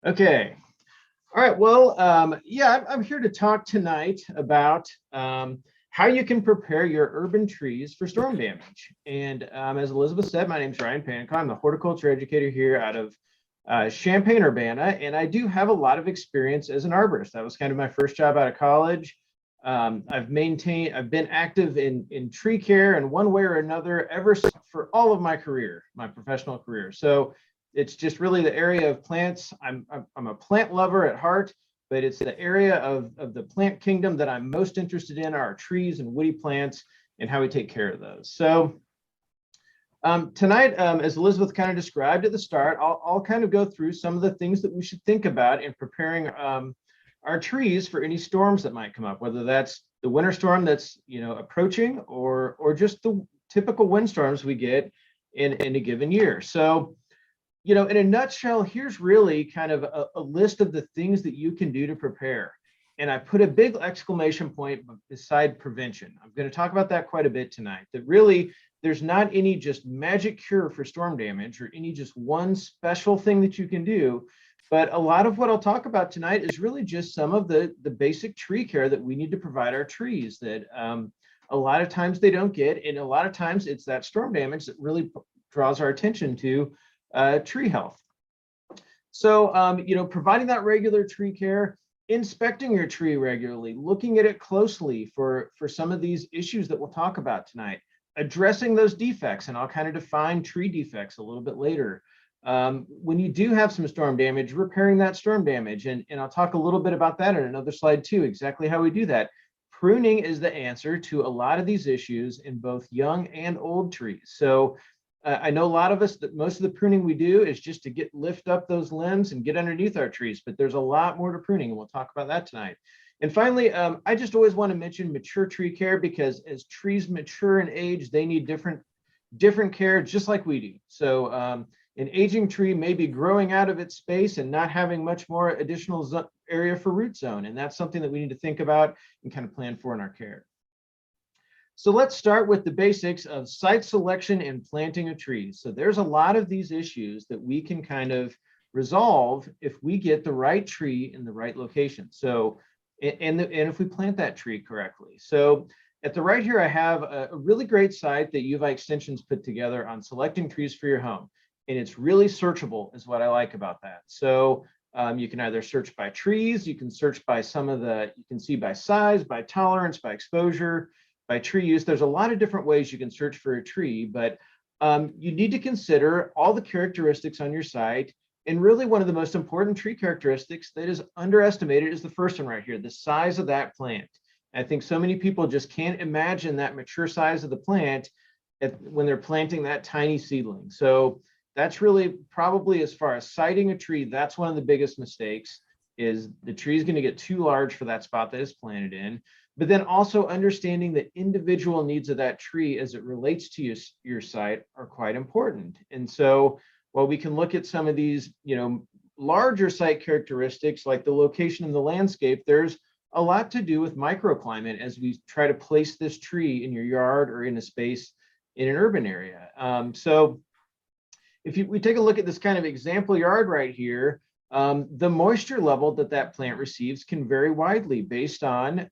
Okay. All right. Well, yeah, I'm here to talk tonight about how you can prepare your urban trees for storm damage. And as Elizabeth said, my name is Ryan Pankau. I'm the horticulture educator here out of Champaign-Urbana, and I do have a lot of experience as an arborist. That was kind of my first job out of college. I've been active in tree care in one way or another for all of my career, my professional career. So it's just really the area of plants. I'm a plant lover at heart, but it's the area of the plant kingdom that I'm most interested in are trees and woody plants and how we take care of those. So tonight, as Elizabeth kind of described at the start, I'll kind of go through some of the things that we should think about in preparing our trees for any storms that might come up, whether that's the winter storm that's approaching or just the typical windstorms we get in a given year. So in a nutshell, here's really kind of a list of the things that you can do to prepare. And I put a big exclamation point beside prevention. I'm going to talk about that quite a bit tonight, that really there's not any just magic cure for storm damage or any just one special thing that you can do. But a lot of what I'll talk about tonight is really just some of the basic tree care that we need to provide our trees that a lot of times they don't get. And a lot of times it's that storm damage that really draws our attention to tree health. So, providing that regular tree care, inspecting your tree regularly, looking at it closely for some of these issues that we'll talk about tonight, addressing those defects, and I'll kind of define tree defects a little bit later. When you do have some storm damage, repairing that storm damage, and I'll talk a little bit about that in another slide too, exactly how we do that. Pruning is the answer to a lot of these issues in both young and old trees. So I know a lot of us that most of the pruning we do is just to lift up those limbs and get underneath our trees, but there's a lot more to pruning, and we'll talk about that tonight. And finally, I just always want to mention mature tree care, because as trees mature in age, they need different care, just like we do. So an aging tree may be growing out of its space and not having much more additional area for root zone, and that's something that we need to think about and kind of plan for in our care. So let's start with the basics of site selection and planting of trees. So there's a lot of these issues that we can kind of resolve if we get the right tree in the right location. So, and if we plant that tree correctly. So at the right here, I have a really great site that UVI Extension's put together on selecting trees for your home. And it's really searchable is what I like about that. So you can either search by trees, you can search by you can see by size, by tolerance, by exposure, by tree use. There's a lot of different ways you can search for a tree, but you need to consider all the characteristics on your site. And really one of the most important tree characteristics that is underestimated is the first one right here, the size of that plant. I think so many people just can't imagine that mature size of the plant when they're planting that tiny seedling. So that's really probably, as far as siting a tree, that's one of the biggest mistakes, is the tree is going to get too large for that spot that it's planted in. But then also understanding the individual needs of that tree as it relates to your site are quite important. And so while we can look at some of these, larger site characteristics like the location of the landscape, there's a lot to do with microclimate as we try to place this tree in your yard or in a space in an urban area. So if we take a look at this kind of example yard right here, the moisture level that plant receives can vary widely based on,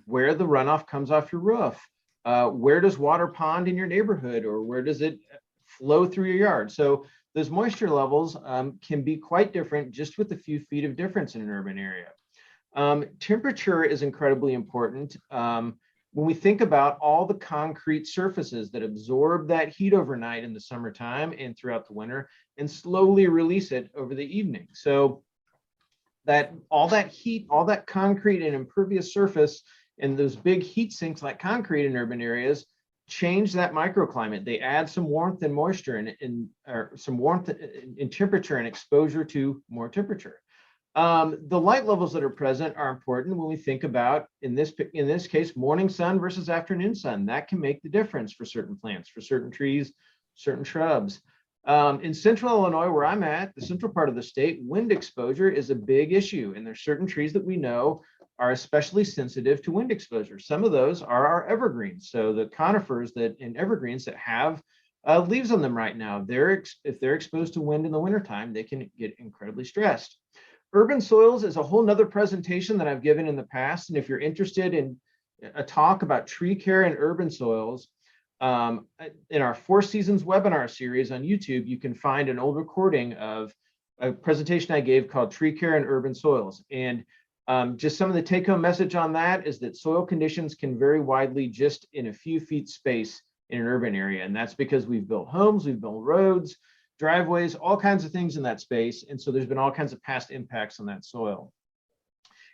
where the runoff comes off your roof, where does water pond in your neighborhood, or where does it flow through your yard. So those moisture levels can be quite different just with a few feet of difference in an urban area. Temperature is incredibly important. When we think about all the concrete surfaces that absorb that heat overnight in the summertime and throughout the winter and slowly release it over the evening. So that all that heat, all that concrete and impervious surface and those big heat sinks like concrete in urban areas change that microclimate. They add some warmth and moisture or some warmth in temperature and exposure to more temperature. The light levels that are present are important when we think about, in this case, morning sun versus afternoon sun. That can make the difference for certain plants, for certain trees, certain shrubs. In central Illinois, where I'm at, the central part of the state, wind exposure is a big issue. And there's certain trees that we know are especially sensitive to wind exposure. Some of those are our evergreens. So the conifers and evergreens that have leaves on them right now. If they're exposed to wind in the wintertime, they can get incredibly stressed. Urban soils is a whole nother presentation that I've given in the past. And if you're interested in a talk about tree care and urban soils, in our 4 Seasons webinar series on YouTube, you can find an old recording of a presentation I gave called Tree Care and Urban Soils. And just some of the take-home message on that is that soil conditions can vary widely just in a few feet space in an urban area. And that's because we've built homes, we've built roads, driveways, all kinds of things in that space. And so there's been all kinds of past impacts on that soil.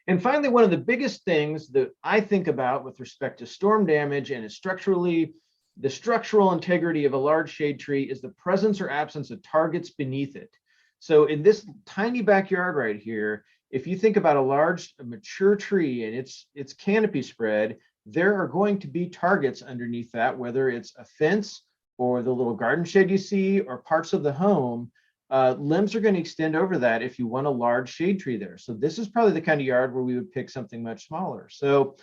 And finally, one of the biggest things that I think about with respect to storm damage and the structural integrity of a large shade tree is the presence or absence of targets beneath it. So in this tiny backyard right here, if you think about a mature tree and its canopy spread, there are going to be targets underneath that, whether it's a fence or the little garden shed you see or parts of the home. Limbs are going to extend over that if you want a large shade tree there. So this is probably the kind of yard where we would pick something much smaller. So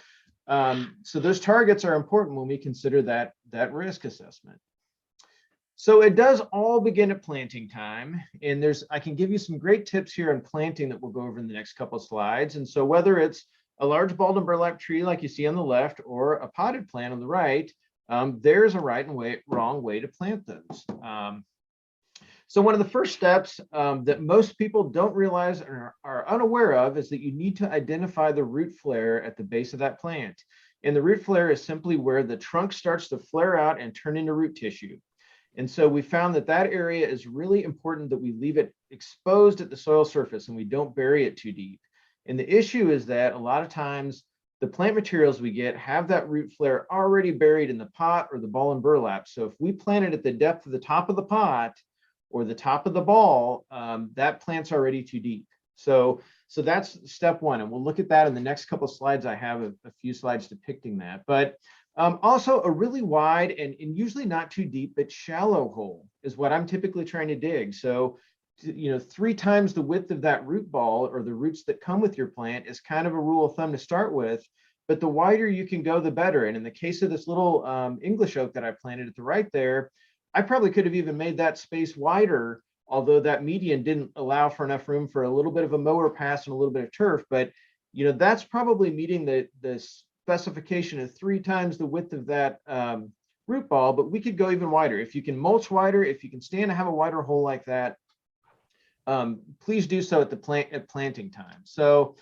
those targets are important when we consider that risk assessment. So it does all begin at planting time, and I can give you some great tips here on planting that we'll go over in the next couple of slides. And so whether it's a large balled and burlap tree like you see on the left or a potted plant on the right, there's a right and wrong way to plant those. So one of the first steps that most people don't realize or are unaware of is that you need to identify the root flare at the base of that plant. And the root flare is simply where the trunk starts to flare out and turn into root tissue. And so we found that area is really important that we leave it exposed at the soil surface and we don't bury it too deep. And the issue is that a lot of times the plant materials we get have that root flare already buried in the pot or the ball and burlap. So if we plant it at the depth of the top of the pot or the top of the ball, that plant's already too deep. So that's step one. And we'll look at that in the next couple of slides. I have a few slides depicting that. But also a really wide and usually not too deep, but shallow hole is what I'm typically trying to dig. So, 3 times the width of that root ball or the roots that come with your plant is kind of a rule of thumb to start with, but the wider you can go, the better. And in the case of this little English oak that I planted at the right there, I probably could have even made that space wider, although that median didn't allow for enough room for a little bit of a mower pass and a little bit of turf. But, that's probably meeting the specification of 3 times the width of that root ball, but we could go even wider. If you can mulch wider, if you can stand to have a wider hole like that, please do so at planting time. So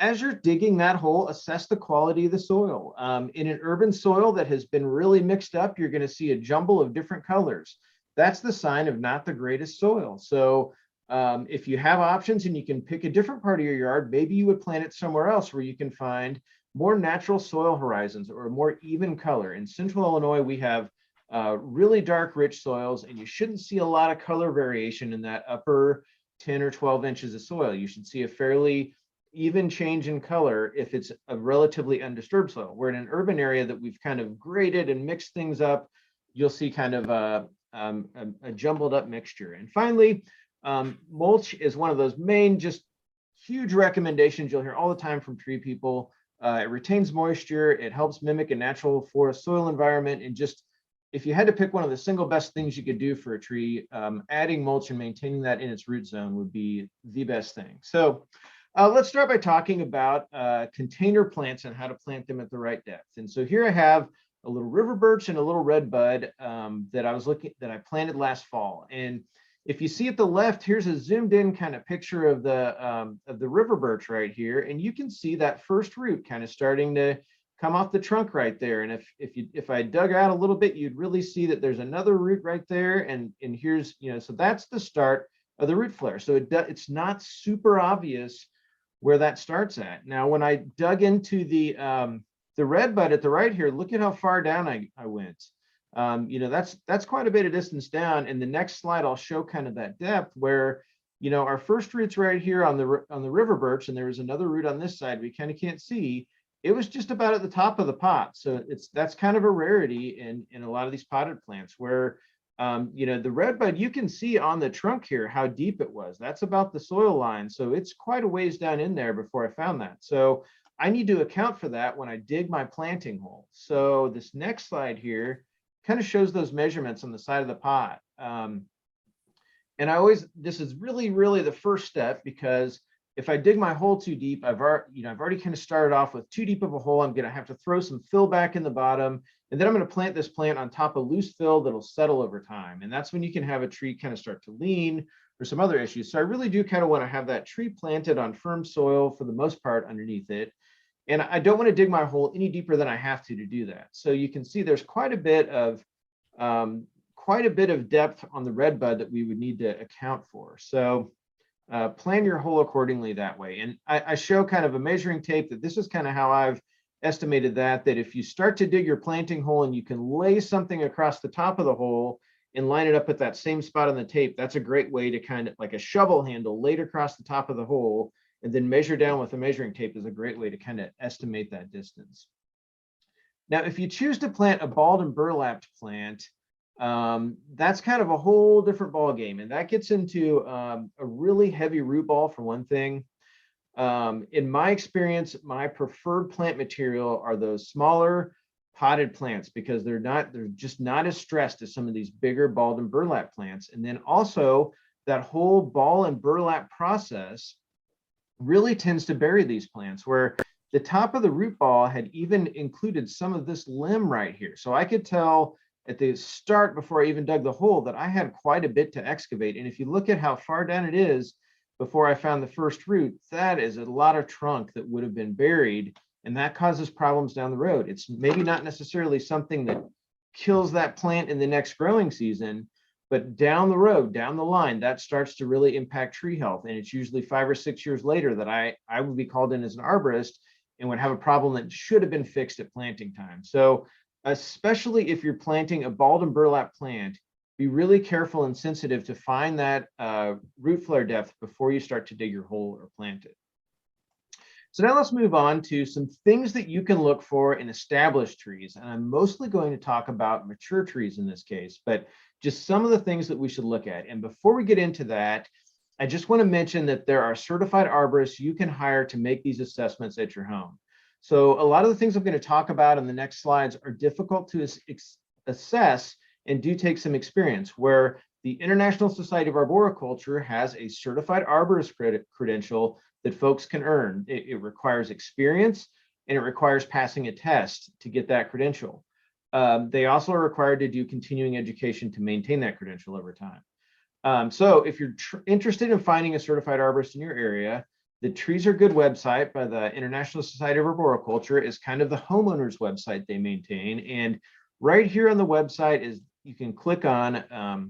as you're digging that hole, assess the quality of the soil. In an urban soil that has been really mixed up, you're going to see a jumble of different colors. That's the sign of not the greatest soil. So if you have options and you can pick a different part of your yard, maybe you would plant it somewhere else where you can find more natural soil horizons or a more even color. In central Illinois, we have really dark, rich soils, and you shouldn't see a lot of color variation in that upper 10 or 12 inches of soil. You should see a fairly even change in color if it's a relatively undisturbed soil. Where in an urban area that we've kind of graded and mixed things up, you'll see kind of a jumbled up mixture. And finally, mulch is one of those main, just huge recommendations you'll hear all the time from tree people. It retains moisture, it helps mimic a natural forest soil environment, and just if you had to pick one of the single best things you could do for a tree, adding mulch and maintaining that in its root zone would be the best thing. So let's start by talking about container plants and how to plant them at the right depth. And so here I have a little river birch and a little red bud that I planted last fall. And if you see at the left, here's a zoomed in kind of picture of the river birch right here, and you can see that first root kind of starting to come off the trunk right there. And if I dug out a little bit, you'd really see that there's another root right there. And here's, so that's the start of the root flare. So it's not super obvious where that starts at. Now, when I dug into the red bud at the right here, look at how far down I went. That's quite a bit of distance down. And the next slide, I'll show kind of that depth where, our first root's right here on the river birch, and there was another root on this side we kind of can't see. It was just about at the top of the pot. So that's kind of a rarity in a lot of these potted plants where, the red bud, you can see on the trunk here how deep it was. That's about the soil line. So it's quite a ways down in there before I found that. So I need to account for that when I dig my planting hole. So this next slide here kind of shows those measurements on the side of the pot. And this is really the first step, because if I dig my hole too deep, I've already kind of started off with too deep of a hole. I'm going to have to throw some fill back in the bottom, and then I'm going to plant this plant on top of loose fill that'll settle over time. And that's when you can have a tree kind of start to lean or some other issues. So I really do kind of want to have that tree planted on firm soil for the most part underneath it. And I don't want to dig my hole any deeper than I have to do that. So you can see there's quite a bit of depth on the red bud that we would need to account for. So plan your hole accordingly that way. And I show kind of a measuring tape that this is kind of how I've estimated that if you start to dig your planting hole and you can lay something across the top of the hole and line it up at that same spot on the tape, that's a great way to kind of like a shovel handle laid across the top of the hole, and then measure down with a measuring tape is a great way to kind of estimate that distance. Now, if you choose to plant a balled and burlapped plant, that's kind of a whole different ball game, and that gets into a really heavy root ball for one thing. In my experience, my preferred plant material are those smaller potted plants, because they're just not as stressed as some of these bigger balled and burlap plants. And then also that whole ball and burlap process really tends to bury these plants, where the top of the root ball had even included some of this limb right here. So I could tell at the start, before I even dug the hole, that I had quite a bit to excavate. And if you look at how far down it is before I found the first root, that is a lot of trunk that would have been buried, and that causes problems down the road. It's maybe not necessarily something that kills that plant in the next growing season, but down the road, down the line, that starts to really impact tree health. And it's usually 5 or 6 years later that I would be called in as an arborist and would have a problem that should have been fixed at planting time. So especially if you're planting a balled and burlap plant, be really careful and sensitive to find that root flare depth before you start to dig your hole or plant it. So now let's move on to some things that you can look for in established trees. And I'm mostly going to talk about mature trees in this case, but just some of the things that we should look at. And before we get into that, I just want to mention that there are certified arborists you can hire to make these assessments at your home. So a lot of the things I'm going to talk about in the next slides are difficult to assess and do take some experience, where the International Society of Arboriculture has a certified arborist credential that folks can earn. It requires experience, and it requires passing a test to get that credential. They also are required to do continuing education to maintain that credential over time. So if you're interested in finding a certified arborist in your area, the Trees Are Good website by the International Society of Arboriculture is kind of the homeowner's website they maintain. And right here on the website is, you can click on, I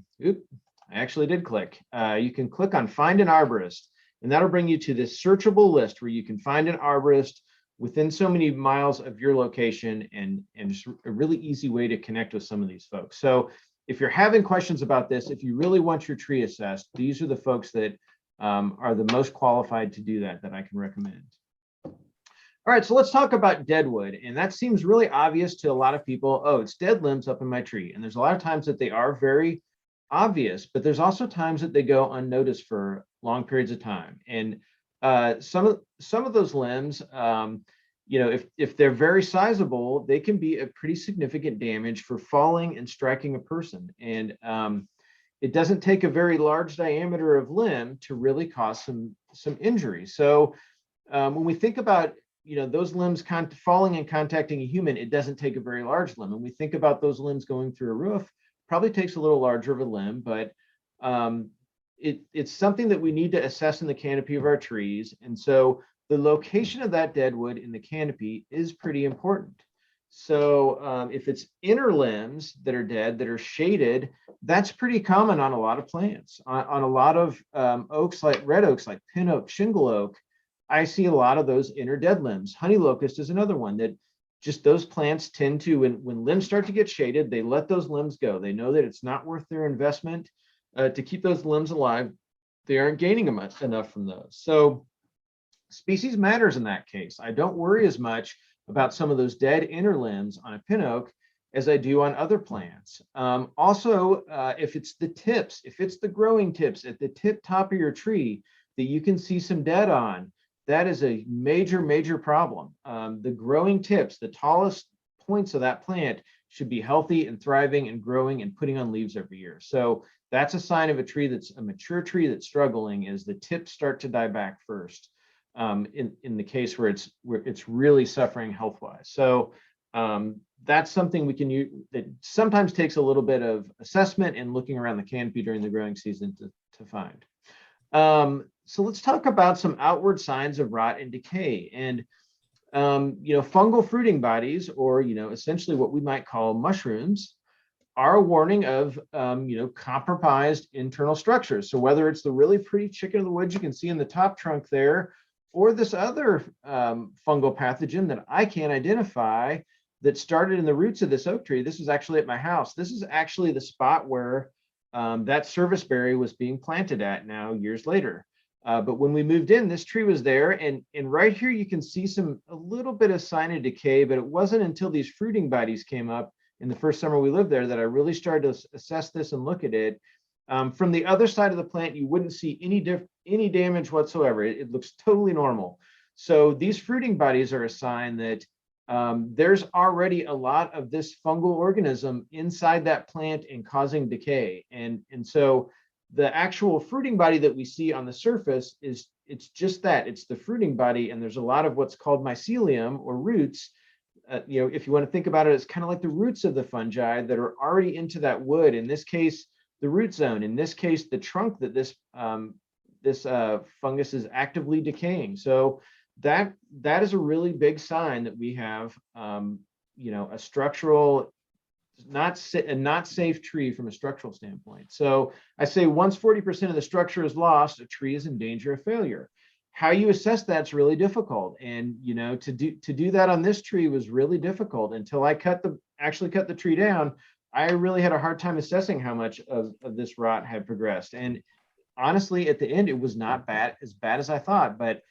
actually did click. You can click on Find an Arborist, and that'll bring you to this searchable list where you can find an arborist within so many miles of your location, and just a really easy way to connect with some of these folks. So if you're having questions about this, if you really want your tree assessed, these are the folks that are the most qualified to do that I can recommend. All right, so let's talk about deadwood. And that seems really obvious to a lot of people. Oh, it's dead limbs up in my tree. And there's a lot of times that they are very obvious, but there's also times that they go unnoticed for long periods of time. And some of those limbs, if they're very sizable, they can be a pretty significant damage for falling and striking a person. And it doesn't take a very large diameter of limb to really cause some injury. So when we think about those limbs falling and contacting a human, it doesn't take a very large limb. And we think about those limbs going through a roof, probably takes a little larger of a limb, but it's something that we need to assess in the canopy of our trees. And so the location of that deadwood in the canopy is pretty important. So if it's inner limbs that are dead, that are shaded, that's pretty common on a lot of plants. On a lot of oaks, like red oaks, like pin oak, shingle oak, I see a lot of those inner dead limbs. Honey locust is another one that just those plants tend to, when limbs start to get shaded, they let those limbs go. They know that it's not worth their investment to keep those limbs alive. They aren't gaining enough from those. So species matters in that case. I don't worry as much about some of those dead inner limbs on a pin oak as I do on other plants. Also, if it's the tips, if it's the growing tips at the top of your tree that you can see some dead on, that is a major, major problem. The growing tips, the tallest points of that plant, should be healthy and thriving and growing and putting on leaves every year. So that's a sign of a tree that's a mature tree that's struggling, is the tips start to die back first, in the case where it's really suffering health-wise. So that's something we can use that sometimes takes a little bit of assessment and looking around the canopy during the growing season to find. So let's talk about some outward signs of rot and decay. And fungal fruiting bodies, or essentially what we might call mushrooms, are a warning of compromised internal structures. So whether it's the really pretty chicken of the woods you can see in the top trunk there, or this other fungal pathogen that I can't identify that started in the roots of this oak tree. This is actually at my house. This is actually the spot where that serviceberry was being planted at now years later. But when we moved in, this tree was there, and right here you can see a little bit of sign of decay, but it wasn't until these fruiting bodies came up in the first summer we lived there that I really started to assess this and look at it. From the other side of the plant, you wouldn't see any damage whatsoever. It looks totally normal. So these fruiting bodies are a sign that there's already a lot of this fungal organism inside that plant and causing decay. And so the actual fruiting body that we see on the surface it's just that, it's the fruiting body, and there's a lot of what's called mycelium or roots. If you want to think about it, it's kind of like the roots of the fungi that are already into that wood. In this case, the root zone. In this case, the trunk that this fungus is actively decaying. So that is a really big sign that we have a structural not safe tree from a structural standpoint. So I say once 40% of the structure is lost, a tree is in danger of failure. How you assess that's really difficult, and to do that on this tree was really difficult until I actually cut the tree down. I really had a hard time assessing how much of this rot had progressed, and honestly, at the end, it was not as bad as I thought. But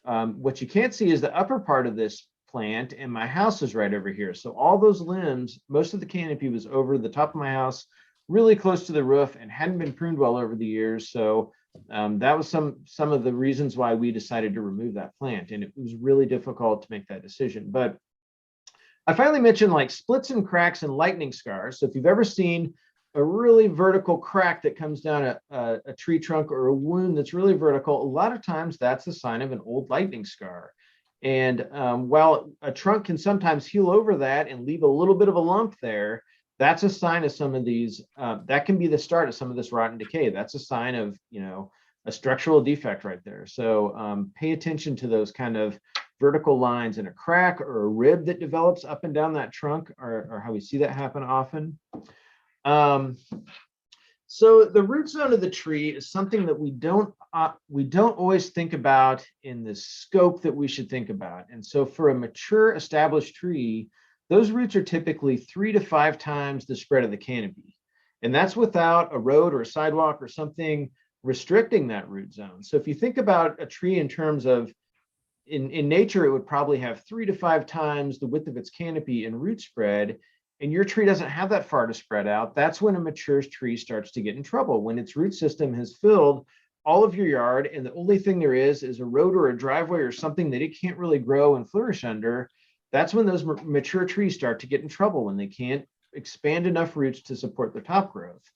what you can't see is the upper part of this plant, and my house is right over here. So all those limbs, most of the canopy was over the top of my house, really close to the roof, and hadn't been pruned well over the years. So that was some of the reasons why we decided to remove that plant, and it was really difficult to make that decision. But I finally mentioned like splits and cracks and lightning scars. So if you've ever seen a really vertical crack that comes down a tree trunk, or a wound that's really vertical, a lot of times that's a sign of an old lightning scar. And while a trunk can sometimes heal over that and leave a little bit of a lump there, that's a sign of some of these, that can be the start of some of this rot and decay. That's a sign of, a structural defect right there. So pay attention to those kind of vertical lines, and a crack or a rib that develops up and down that trunk or how we see that happen often. So the root zone of the tree is something that we don't always think about in the scope that we should think about. And so for a mature established tree, those roots are typically 3 to 5 times the spread of the canopy. And that's without a road or a sidewalk or something restricting that root zone. So if you think about a tree in terms of in nature, it would probably have 3 to 5 times the width of its canopy in root spread. And your tree doesn't have that far to spread out. That's when a mature tree starts to get in trouble, when its root system has filled all of your yard, and the only thing there is a road or a driveway or something that it can't really grow and flourish under. That's when those mature trees start to get in trouble, when they can't expand enough roots to support their top growth.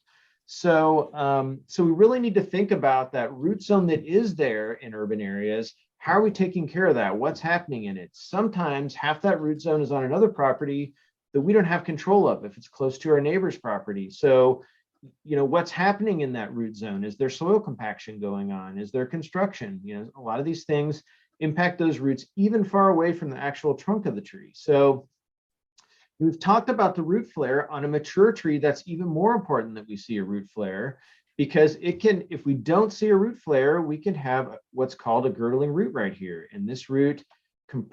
So, so we really need to think about that root zone that is there in urban areas. How are we taking care of that? What's happening in it? Sometimes half that root zone is on another property that we don't have control of if it's close to our neighbor's property. So, what's happening in that root zone? Is there soil compaction going on? Is there construction? A lot of these things impact those roots even far away from the actual trunk of the tree. So we've talked about the root flare. On a mature tree, that's even more important that we see a root flare, because if we don't see a root flare, we can have what's called a girdling root right here. And this root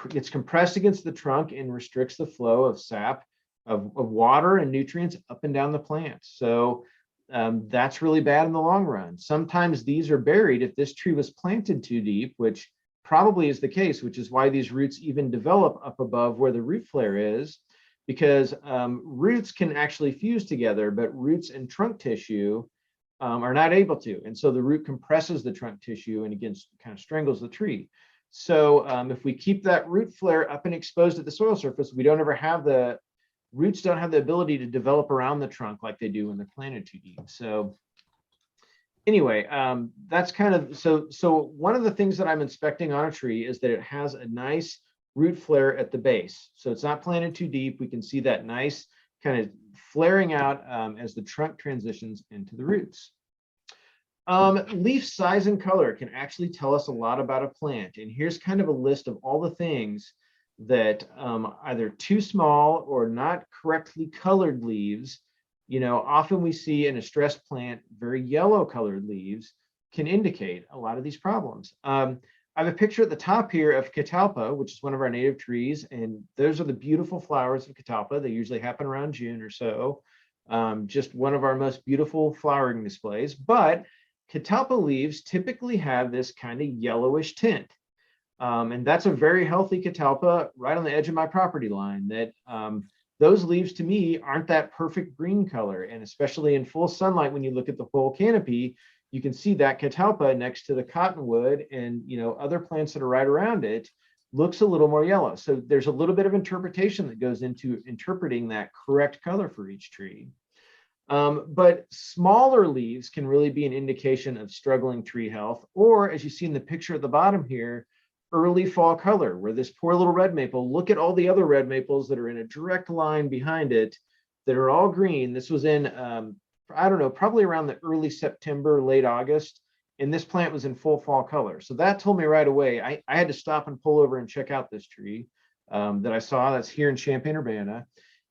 gets compressed against the trunk and restricts the flow of sap, of water and nutrients up and down the plant. So that's really bad in the long run. Sometimes these are buried if this tree was planted too deep, which probably is the case, which is why these roots even develop up above where the root flare is, because roots can actually fuse together, but roots and trunk tissue are not able to. And so the root compresses the trunk tissue and again, kind of strangles the tree. So if we keep that root flare up and exposed at the soil surface, we don't ever have the roots don't have the ability to develop around the trunk like they do when they're planted too deep. So anyway, that's kind of, so one of the things that I'm inspecting on a tree is that it has a nice root flare at the base. So it's not planted too deep. We can see that nice kind of flaring out as the trunk transitions into the roots. Leaf size and color can actually tell us a lot about a plant. And here's kind of a list of all the things that either too small or not correctly colored leaves. You know, often we see in a stressed plant, very yellow colored leaves can indicate a lot of these problems. I have a picture at the top here of catalpa, which is one of our native trees. And those are the beautiful flowers of catalpa. They usually happen around June or so. Just one of our most beautiful flowering displays. But catalpa leaves typically have this kind of yellowish tint. And that's a very healthy catalpa right on the edge of my property line. That those leaves to me aren't that perfect green color. And especially in full sunlight, when you look at the whole canopy, you can see that catalpa next to the cottonwood and, you know, other plants that are right around it looks a little more yellow. So there's a little bit of interpretation that goes into interpreting that correct color for each tree. But smaller leaves can really be an indication of struggling tree health, or as you see in the picture at the bottom here, early fall color, where this poor little red maple, look at all the other red maples that are in a direct line behind it that are all green. This was in, I don't know, probably around the early September, late August, and this plant was in full fall color. So that told me right away, I had to stop and pull over and check out this tree that I saw. That's here in Champaign-Urbana.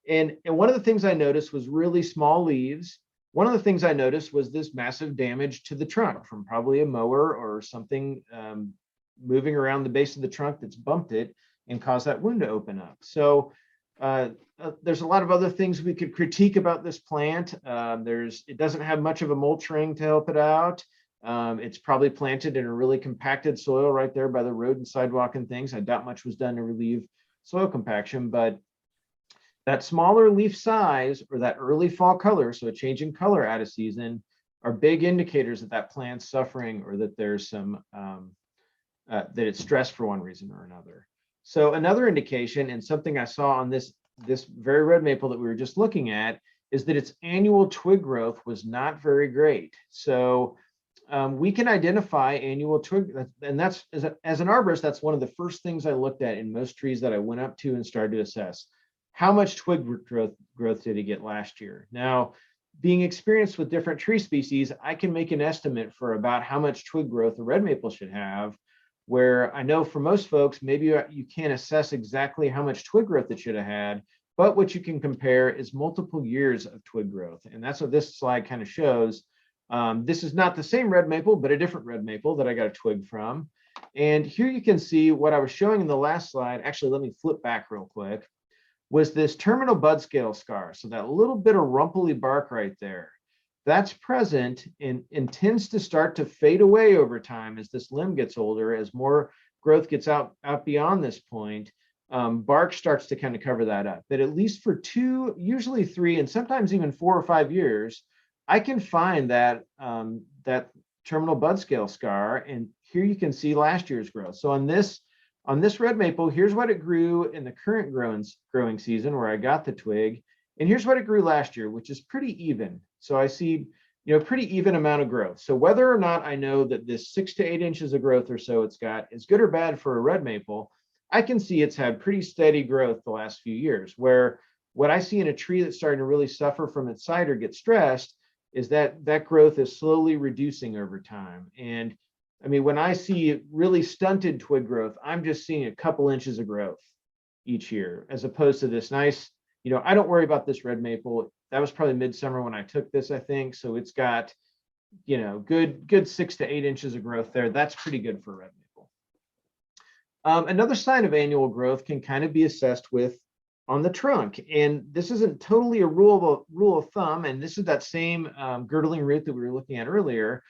And one of the things I noticed was really small leaves. One of the things I noticed was this massive damage to the trunk from probably a mower or something moving around the base of the trunk that's bumped it and caused that wound to open up. So there's a lot of other things we could critique about this plant. It doesn't have much of a mulch ring to help it out. It's probably planted in a really compacted soil right there by the road and sidewalk and things. I doubt much was done to relieve soil compaction, but that smaller leaf size or that early fall color, so a change in color out of season, are big indicators that that plant's suffering or that there's some that it's stressed for one reason or another. So another indication, and something I saw on this very red maple that we were just looking at, is that its annual twig growth was not very great. So we can identify annual twig, and that's as an arborist, that's one of the first things I looked at in most trees that I went up to and started to assess. How much twig growth did he get last year? Now, being experienced with different tree species, I can make an estimate for about how much twig growth a red maple should have, where I know for most folks, maybe you can't assess exactly how much twig growth it should have had, but what you can compare is multiple years of twig growth. And that's what this slide kind of shows. This is not the same red maple, but a different red maple that I got a twig from. And here you can see what I was showing in the last slide. Actually, let me flip back real quick. Was this terminal bud scale scar. So that little bit of rumply bark right there, that's present and tends to start to fade away over time as this limb gets older, as more growth gets out beyond this point. Bark starts to kind of cover that up. But at least for 2, usually 3, and sometimes even 4 or 5 years, I can find that that terminal bud scale scar. And here you can see last year's growth. So on this red maple, here's what it grew in the current growing season where I got the twig. And here's what it grew last year, which is pretty even. So I see, you know, pretty even amount of growth. So whether or not I know that this 6 to 8 inches of growth or so it's got is good or bad for a red maple, I can see it's had pretty steady growth the last few years. Where what I see in a tree that's starting to really suffer from its site or get stressed is that that growth is slowly reducing over time. And I mean, when I see really stunted twig growth, I'm just seeing a couple inches of growth each year, as opposed to this nice, you know, I don't worry about this red maple. That was probably midsummer when I took this, I think. So it's got, you know, good 6 to 8 inches of growth there. That's pretty good for a red maple. Another sign of annual growth can kind of be assessed with on the trunk. And this isn't totally a rule of thumb. And this is that same girdling root that we were looking at earlier.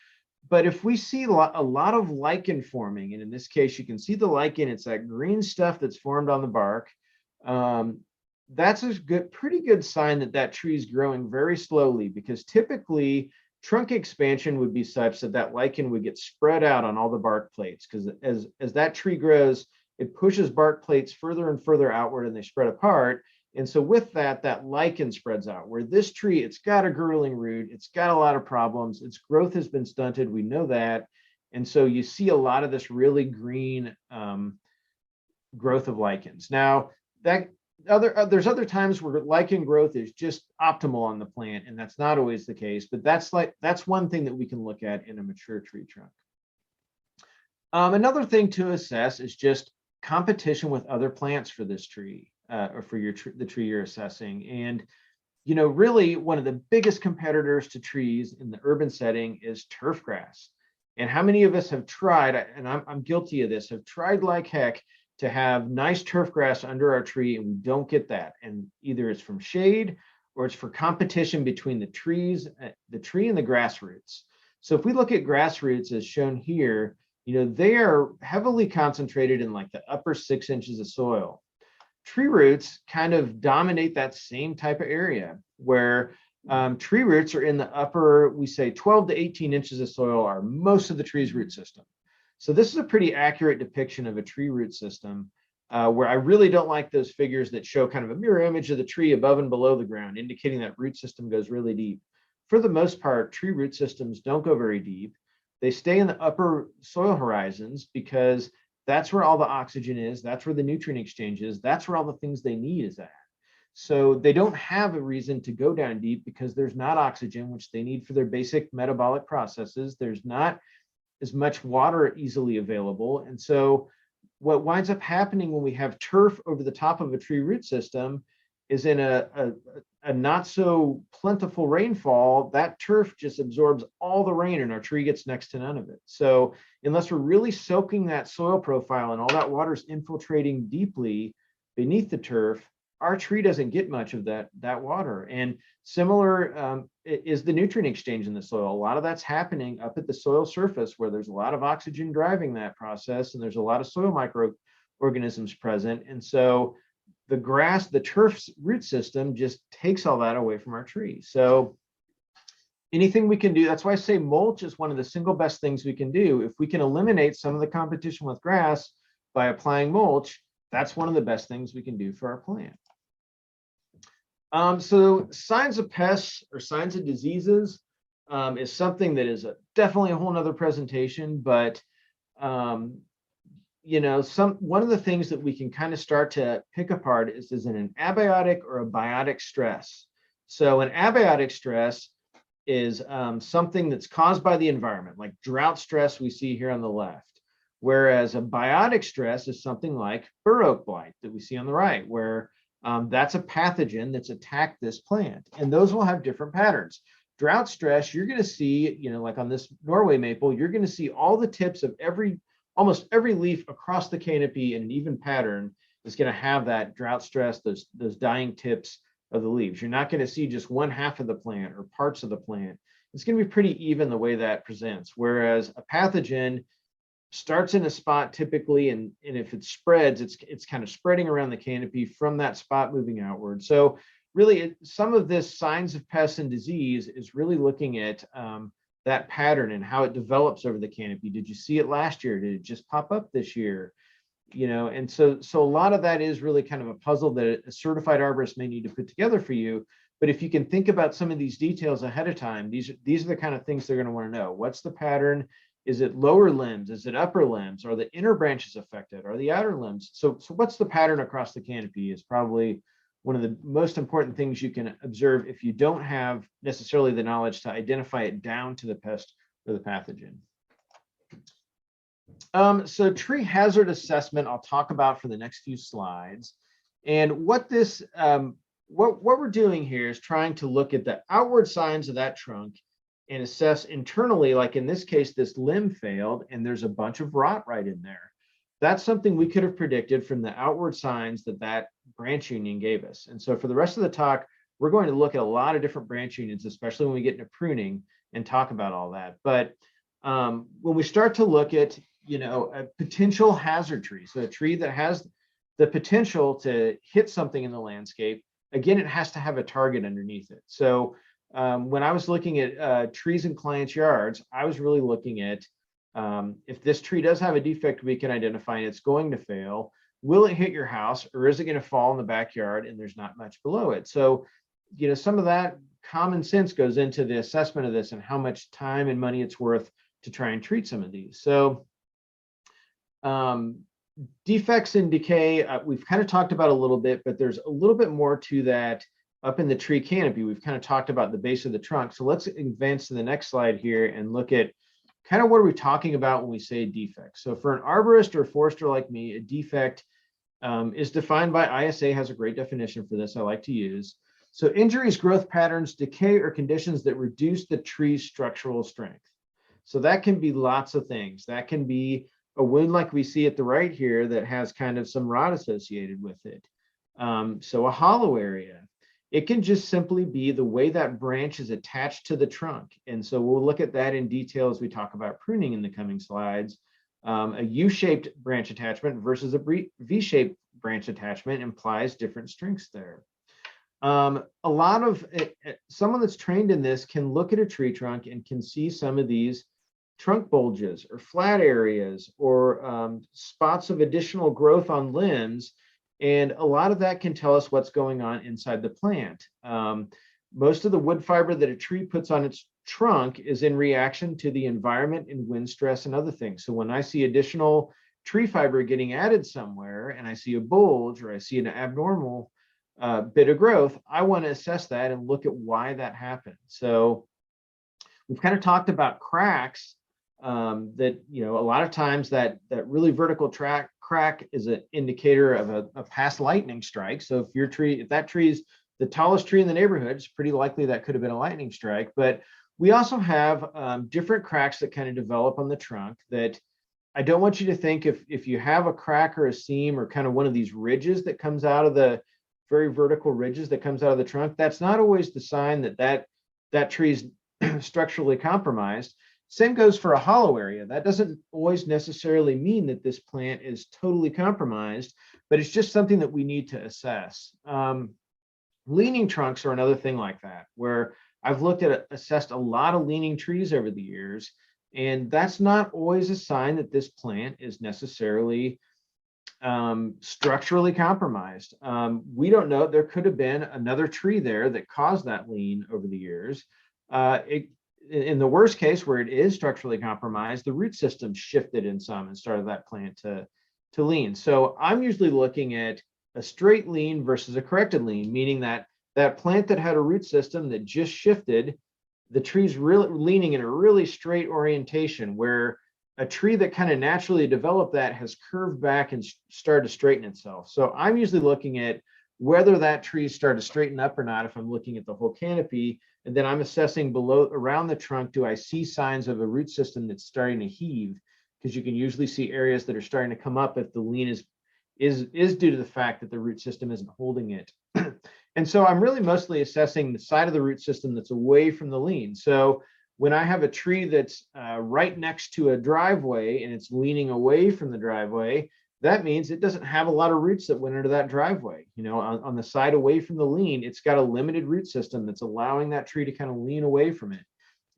But if we see a lot of lichen forming, and in this case, you can see the lichen, it's that green stuff that's formed on the bark. That's a pretty good sign that that tree is growing very slowly, because typically trunk expansion would be such that that lichen would get spread out on all the bark plates, because as that tree grows, it pushes bark plates further and further outward and they spread apart. And so with that, that lichen spreads out, where this tree, it's got a girdling root, it's got a lot of problems, its growth has been stunted, we know that. And so you see a lot of this really green growth of lichens. Now, there's other times where lichen growth is just optimal on the plant, and that's not always the case, but that's one thing that we can look at in a mature tree trunk. Another thing to assess is just competition with other plants for this tree, or for the tree you're assessing. And really one of the biggest competitors to trees in the urban setting is turf grass. And how many of us have tried, and I'm guilty of this, have tried like heck to have nice turf grass under our tree, and we don't get that. And either it's from shade or it's for competition between the tree and the grass roots. So if we look at grass roots as shown here, they are heavily concentrated in like the upper 6 inches of soil. Tree roots kind of dominate that same type of area, where tree roots are in the upper, we say 12 to 18 inches of soil are most of the tree's root system. So this is a pretty accurate depiction of a tree root system, where I really don't like those figures that show kind of a mirror image of the tree above and below the ground, indicating that root system goes really deep. For the most part, tree root systems don't go very deep. They stay in the upper soil horizons because that's where all the oxygen is. That's where the nutrient exchange is. That's where all the things they need is at. So they don't have a reason to go down deep because there's not oxygen, which they need for their basic metabolic processes. There's not as much water easily available. And so what winds up happening when we have turf over the top of a tree root system is in a not so plentiful rainfall, that turf just absorbs all the rain and our tree gets next to none of it. So unless we're really soaking that soil profile and all that water is infiltrating deeply beneath the turf, our tree doesn't get much of that water. And similar is the nutrient exchange in the soil. A lot of that's happening up at the soil surface, where there's a lot of oxygen driving that process, and there's a lot of soil microorganisms present. And so the turf's root system just takes all that away from our tree. So anything we can do, that's why I say mulch is one of the single best things we can do. If we can eliminate some of the competition with grass by applying mulch, that's one of the best things we can do for our plant. So signs of pests or signs of diseases is something that is definitely a whole nother presentation, but one of the things that we can kind of start to pick apart is it an abiotic or a biotic stress? So an abiotic stress is something that's caused by the environment, like drought stress we see here on the left. Whereas a biotic stress is something like bur oak blight that we see on the right, where that's a pathogen that's attacked this plant. And those will have different patterns. Drought stress, you're going to see, like on this Norway maple, you're going to see all the tips of almost every leaf across the canopy in an even pattern is going to have that drought stress, those dying tips of the leaves. You're not going to see just one half of the plant or parts of the plant. It's going to be pretty even the way that presents. Whereas a pathogen starts in a spot typically, and if it spreads, it's kind of spreading around the canopy from that spot moving outward. So really, some of this signs of pests and disease is really looking at that pattern and how it develops over the canopy. Did you see it last year? Did it just pop up this year? And so a lot of that is really kind of a puzzle that a certified arborist may need to put together for you. But if you can think about some of these details ahead of time, these are the kind of things they're going to want to know. What's the pattern? Is it lower limbs? Is it upper limbs? Are the inner branches affected? Are the outer limbs? So what's the pattern across the canopy is probably one of the most important things you can observe if you don't have necessarily the knowledge to identify it down to the pest or the pathogen. So tree hazard assessment, I'll talk about for the next few slides. And what this, what we're doing here is trying to look at the outward signs of that trunk and assess internally, like in this case, this limb failed and there's a bunch of rot right in there. That's something we could have predicted from the outward signs that branch union gave us. And so for the rest of the talk, we're going to look at a lot of different branch unions, especially when we get into pruning and talk about all that. But when we start to look at, a potential hazard tree, so a tree that has the potential to hit something in the landscape, again, it has to have a target underneath it. So when I was looking at trees in clients' yards, I was really looking at if this tree does have a defect we can identify and it's going to fail, will it hit your house, or is it going to fall in the backyard and there's not much below it? So, some of that common sense goes into the assessment of this and how much time and money it's worth to try and treat some of these. So defects and decay, we've kind of talked about a little bit, but there's a little bit more to that up in the tree canopy. We've kind of talked about the base of the trunk. So let's advance to the next slide here and look at kind of what are we talking about when we say defect. So for an arborist or a forester like me, a defect is defined by ISA, has a great definition for this I like to use. So injuries, growth patterns, decay, or conditions that reduce the tree's structural strength. So that can be lots of things. That can be a wound like we see at the right here that has kind of some rot associated with it. So a hollow area. It can just simply be the way that branch is attached to the trunk. And so we'll look at that in detail as we talk about pruning in the coming slides. A U-shaped branch attachment versus a V-shaped branch attachment implies different strengths there. A lot of someone that's trained in this can look at a tree trunk and can see some of these trunk bulges or flat areas or spots of additional growth on limbs. And a lot of that can tell us what's going on inside the plant. Most of the wood fiber that a tree puts on its trunk is in reaction to the environment and wind stress and other things. So when I see additional tree fiber getting added somewhere and I see a bulge or I see an abnormal bit of growth, I want to assess that and look at why that happened. So we've kind of talked about cracks that, a lot of times that really vertical crack is an indicator of a past lightning strike. So if that tree is the tallest tree in the neighborhood, it's pretty likely that could have been a lightning strike. But we also have different cracks that kind of develop on the trunk that I don't want you to think if you have a crack or a seam or kind of one of these ridges that comes out of the very vertical ridges that comes out of the trunk, that's not always the sign that tree's structurally compromised. Same goes for a hollow area. That doesn't always necessarily mean that this plant is totally compromised, but it's just something that we need to assess. Leaning trunks are another thing like that, where I've assessed a lot of leaning trees over the years, and that's not always a sign that this plant is necessarily structurally compromised. We don't know. There could have been another tree there that caused that lean over the years. In the worst case, where it is structurally compromised, the root system shifted in some and started that plant to lean. So I'm usually looking at a straight lean versus a corrected lean, meaning that plant that had a root system that just shifted, the tree's really leaning in a really straight orientation, where a tree that kind of naturally developed that has curved back and started to straighten itself. So I'm usually looking at whether that tree started to straighten up or not if I'm looking at the whole canopy. And then I'm assessing around the trunk, do I see signs of a root system that's starting to heave? Because you can usually see areas that are starting to come up if the lean is due to the fact that the root system isn't holding it. And so I'm really mostly assessing the side of the root system that's away from the lean. So when I have a tree that's right next to a driveway and it's leaning away from the driveway, that means it doesn't have a lot of roots that went into that driveway. On the side away from the lean, it's got a limited root system that's allowing that tree to kind of lean away from it.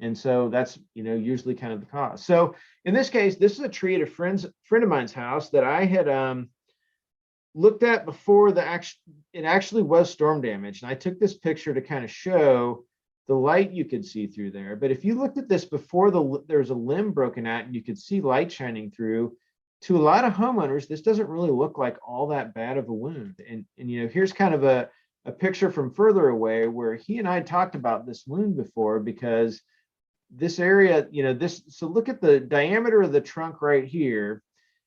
And so that's, usually kind of the cause. So in this case, this is a tree at a friend of mine's house that I had looked at before it actually was storm damage. And I took this picture to kind of show the light you could see through there. But if you looked at this before there's a limb broken out and you could see light shining through, to a lot of homeowners, this doesn't really look like all that bad of a wound. And here's kind of a picture from further away where he and I talked about this wound before, because this area, so look at the diameter of the trunk right here.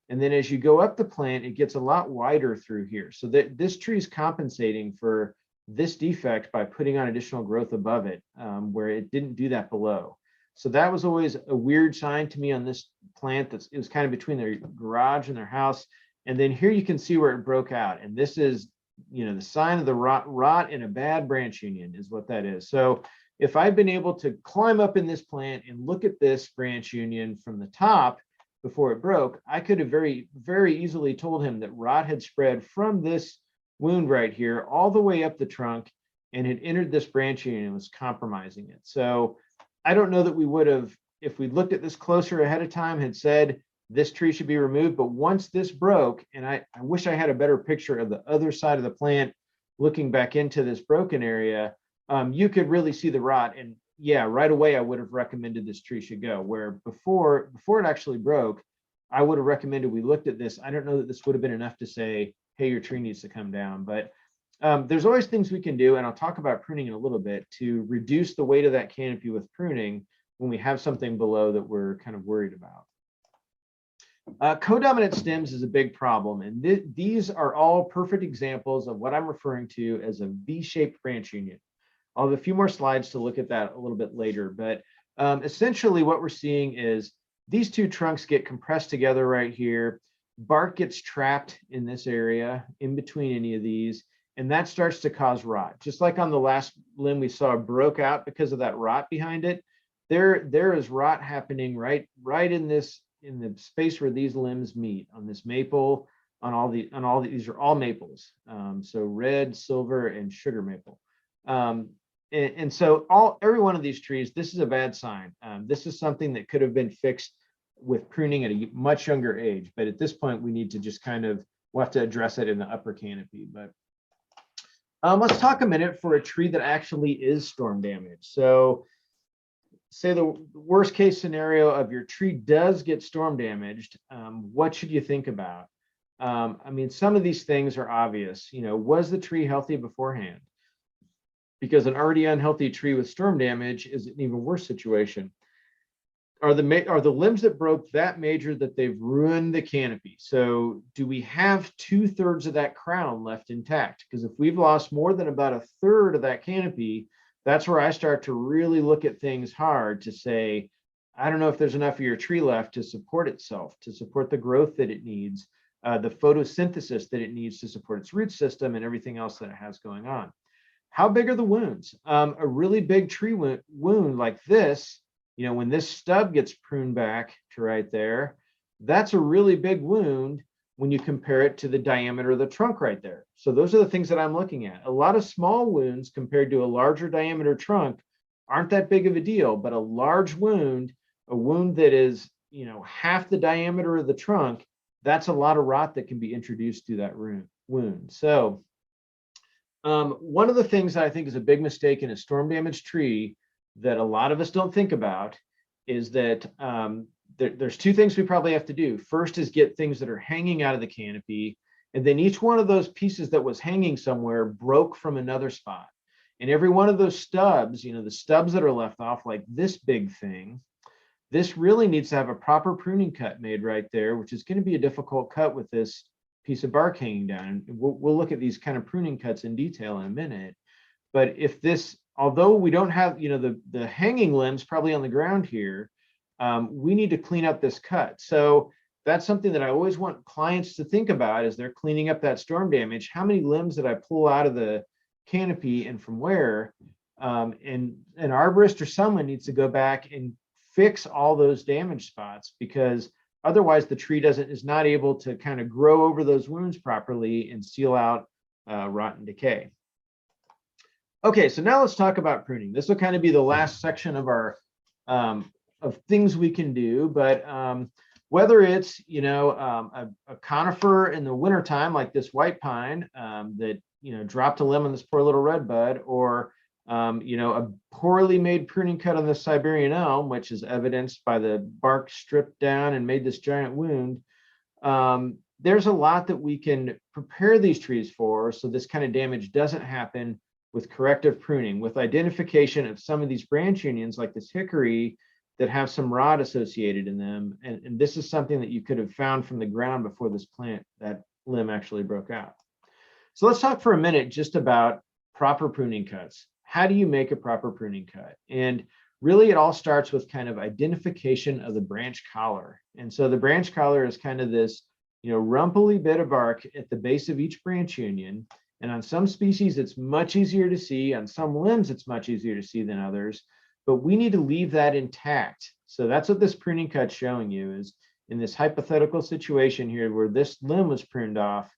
And then as you go up the plant, it gets a lot wider through here. So that this tree is compensating for this defect by putting on additional growth above it, where it didn't do that below. So that was always a weird sign to me on this plant. It was kind of between their garage and their house. And then here you can see where it broke out. And this is, the sign of the rot in a bad branch union is what that is. So if I'd been able to climb up in this plant and look at this branch union from the top before it broke, I could have very, very easily told him that rot had spread from this wound right here all the way up the trunk and had entered this branch union and was compromising it. So I don't know that we would have, if we looked at this closer ahead of time, had said, this tree should be removed. But once this broke, and I wish I had a better picture of the other side of the plant looking back into this broken area, you could really see the rot. And yeah, right away, I would have recommended this tree should go. Where before it actually broke, I would have recommended we looked at this. I don't know that this would have been enough to say, hey, your tree needs to come down. But there's always things we can do, and I'll talk about pruning in a little bit, to reduce the weight of that canopy with pruning when we have something below that we're kind of worried about. Codominant stems is a big problem, and these are all perfect examples of what I'm referring to as a V-shaped branch union. I'll have a few more slides to look at that a little bit later, but essentially what we're seeing is these two trunks get compressed together right here. Bark gets trapped in this area in between any of these, and that starts to cause rot. Just like on the last limb we saw broke out because of that rot behind it, there is rot happening right in the space where these limbs meet on this maple, these are all maples. So red, silver, and sugar maple. And so every one of these trees, this is a bad sign. This is something that could have been fixed with pruning at a much younger age, but at this point we need to just we'll have to address it in the upper canopy. But let's talk a minute for a tree that actually is storm damaged. So say the worst case scenario of your tree does get storm damaged, what should you think about? I mean, some of these things are obvious. Was the tree healthy beforehand? Because an already unhealthy tree with storm damage is an even worse situation. Are the limbs that broke that major that they've ruined the canopy? So do we have 2/3 of that crown left intact? Because if we've lost more than about 1/3 of that canopy, that's where I start to really look at things hard to say, I don't know if there's enough of your tree left to support itself, to support the growth that it needs, the photosynthesis that it needs to support its root system and everything else that it has going on. How big are the wounds? A really big tree wound like this, when this stub gets pruned back to right there, that's a really big wound when you compare it to the diameter of the trunk right there. So those are the things that I'm looking at. A lot of small wounds compared to a larger diameter trunk aren't that big of a deal, but a large wound, a wound that is, half the diameter of the trunk, that's a lot of rot that can be introduced to that wound. So one of the things that I think is a big mistake in a storm damaged tree that a lot of us don't think about is that there's two things we probably have to do. First is get things that are hanging out of the canopy, and then each one of those pieces that was hanging somewhere broke from another spot. And every one of those stubs, the stubs that are left off, like this big thing, this really needs to have a proper pruning cut made right there, which is going to be a difficult cut with this piece of bark hanging down. And we'll look at these kind of pruning cuts in detail in a minute. But if this, although we don't have, the hanging limbs probably on the ground here, we need to clean up this cut. So that's something that I always want clients to think about as they're cleaning up that storm damage. How many limbs did I pull out of the canopy and from where? And an arborist or someone needs to go back and fix all those damaged spots, because otherwise the tree is not able to kind of grow over those wounds properly and seal out rot and decay. Okay, so now let's talk about pruning. This will kind of be the last section of our of things we can do, but whether it's a conifer in the wintertime like this white pine that dropped a limb on this poor little red bud, or a poorly made pruning cut on this Siberian elm, which is evidenced by the bark stripped down and made this giant wound. There's a lot that we can prepare these trees for, so this kind of damage doesn't happen, with corrective pruning, with identification of some of these branch unions like this hickory that have some rot associated in them. And this is something that you could have found from the ground before that limb actually broke out. So let's talk for a minute just about proper pruning cuts. How do you make a proper pruning cut? And really it all starts with kind of identification of the branch collar. And so the branch collar is kind of this, rumply bit of bark at the base of each branch union. And on some species, it's much easier to see. On some limbs, it's much easier to see than others. But we need to leave that intact. So that's what this pruning cut's showing you, is in this hypothetical situation here where this limb was pruned off,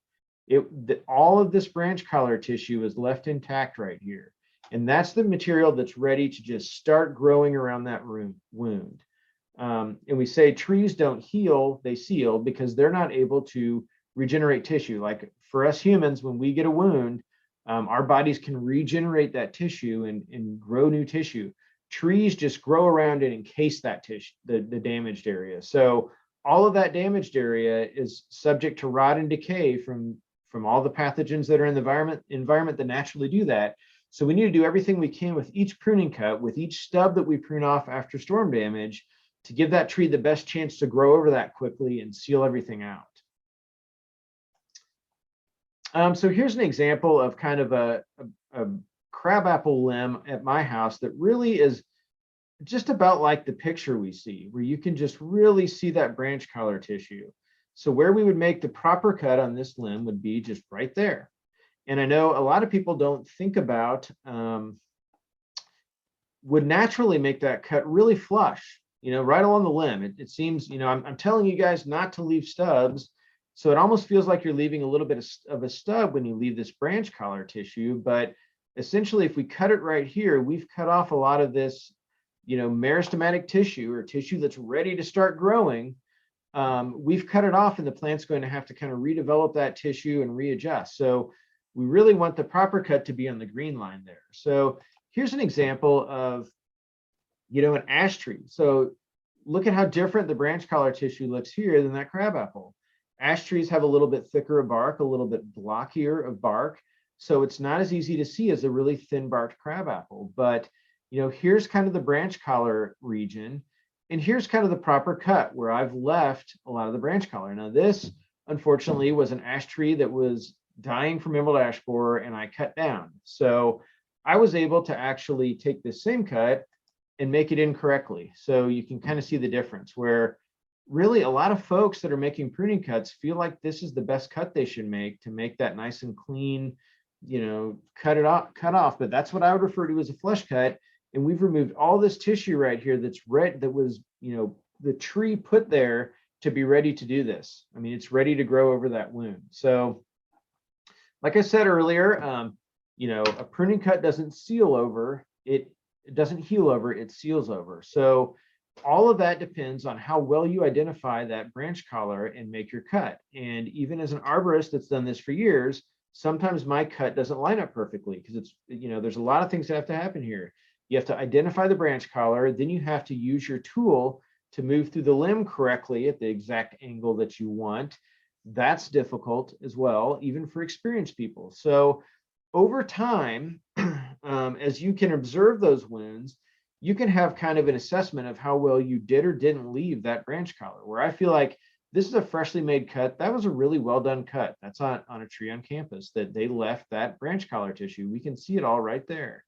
all of this branch collar tissue is left intact right here. And that's the material that's ready to just start growing around that wound. And we say trees don't heal, they seal, because they're not able to regenerate tissue. Like for us humans, when we get a wound, our bodies can regenerate that tissue and grow new tissue. Trees just grow around and encase that tissue, the damaged area. So all of that damaged area is subject to rot and decay from all the pathogens that are in the environment that naturally do that. So we need to do everything we can with each pruning cut, with each stub that we prune off after storm damage, to give that tree the best chance to grow over that quickly and seal everything out. So here's an example of kind of a crabapple limb at my house that really is just about like the picture we see, where you can just really see that branch collar tissue. So where we would make the proper cut on this limb would be just right there. And I know a lot of people don't think about, would naturally make that cut really flush, right along the limb. It seems, I'm telling you guys not to leave stubs. So it almost feels like you're leaving a little bit of a stub when you leave this branch collar tissue. But essentially, if we cut it right here, we've cut off a lot of this, meristematic tissue, or tissue that's ready to start growing. We've cut it off, and the plant's going to have to kind of redevelop that tissue and readjust. So we really want the proper cut to be on the green line there. So here's an example of, an ash tree. So look at how different the branch collar tissue looks here than that crabapple. Ash trees have a little bit thicker of bark, a little bit blockier of bark. So it's not as easy to see as a really thin barked crabapple. But, here's kind of the branch collar region. And here's kind of the proper cut where I've left a lot of the branch collar. Now this, unfortunately, was an ash tree that was dying from emerald ash borer, and I cut down. So I was able to actually take this same cut and make it incorrectly. So you can kind of see the difference, where really a lot of folks that are making pruning cuts feel like this is the best cut they should make to make that nice and clean, cut off. But that's what I would refer to as a flush cut. And we've removed all this tissue right here that's red, that was, the tree put there to be ready to do this. I mean, it's ready to grow over that wound. So like I said earlier, a pruning cut doesn't seal over, it doesn't heal over, it seals over. So all of that depends on how well you identify that branch collar and make your cut. And even as an arborist that's done this for years, sometimes my cut doesn't line up perfectly, because it's, there's a lot of things that have to happen here. You have to identify the branch collar, then you have to use your tool to move through the limb correctly at the exact angle that you want. That's difficult as well, even for experienced people. So over time, as you can observe those wounds, you can have kind of an assessment of how well you did or didn't leave that branch collar, where I feel like this is a freshly made cut. That was a really well done cut. That's on a tree on campus that they left that branch collar tissue. We can see it all right there.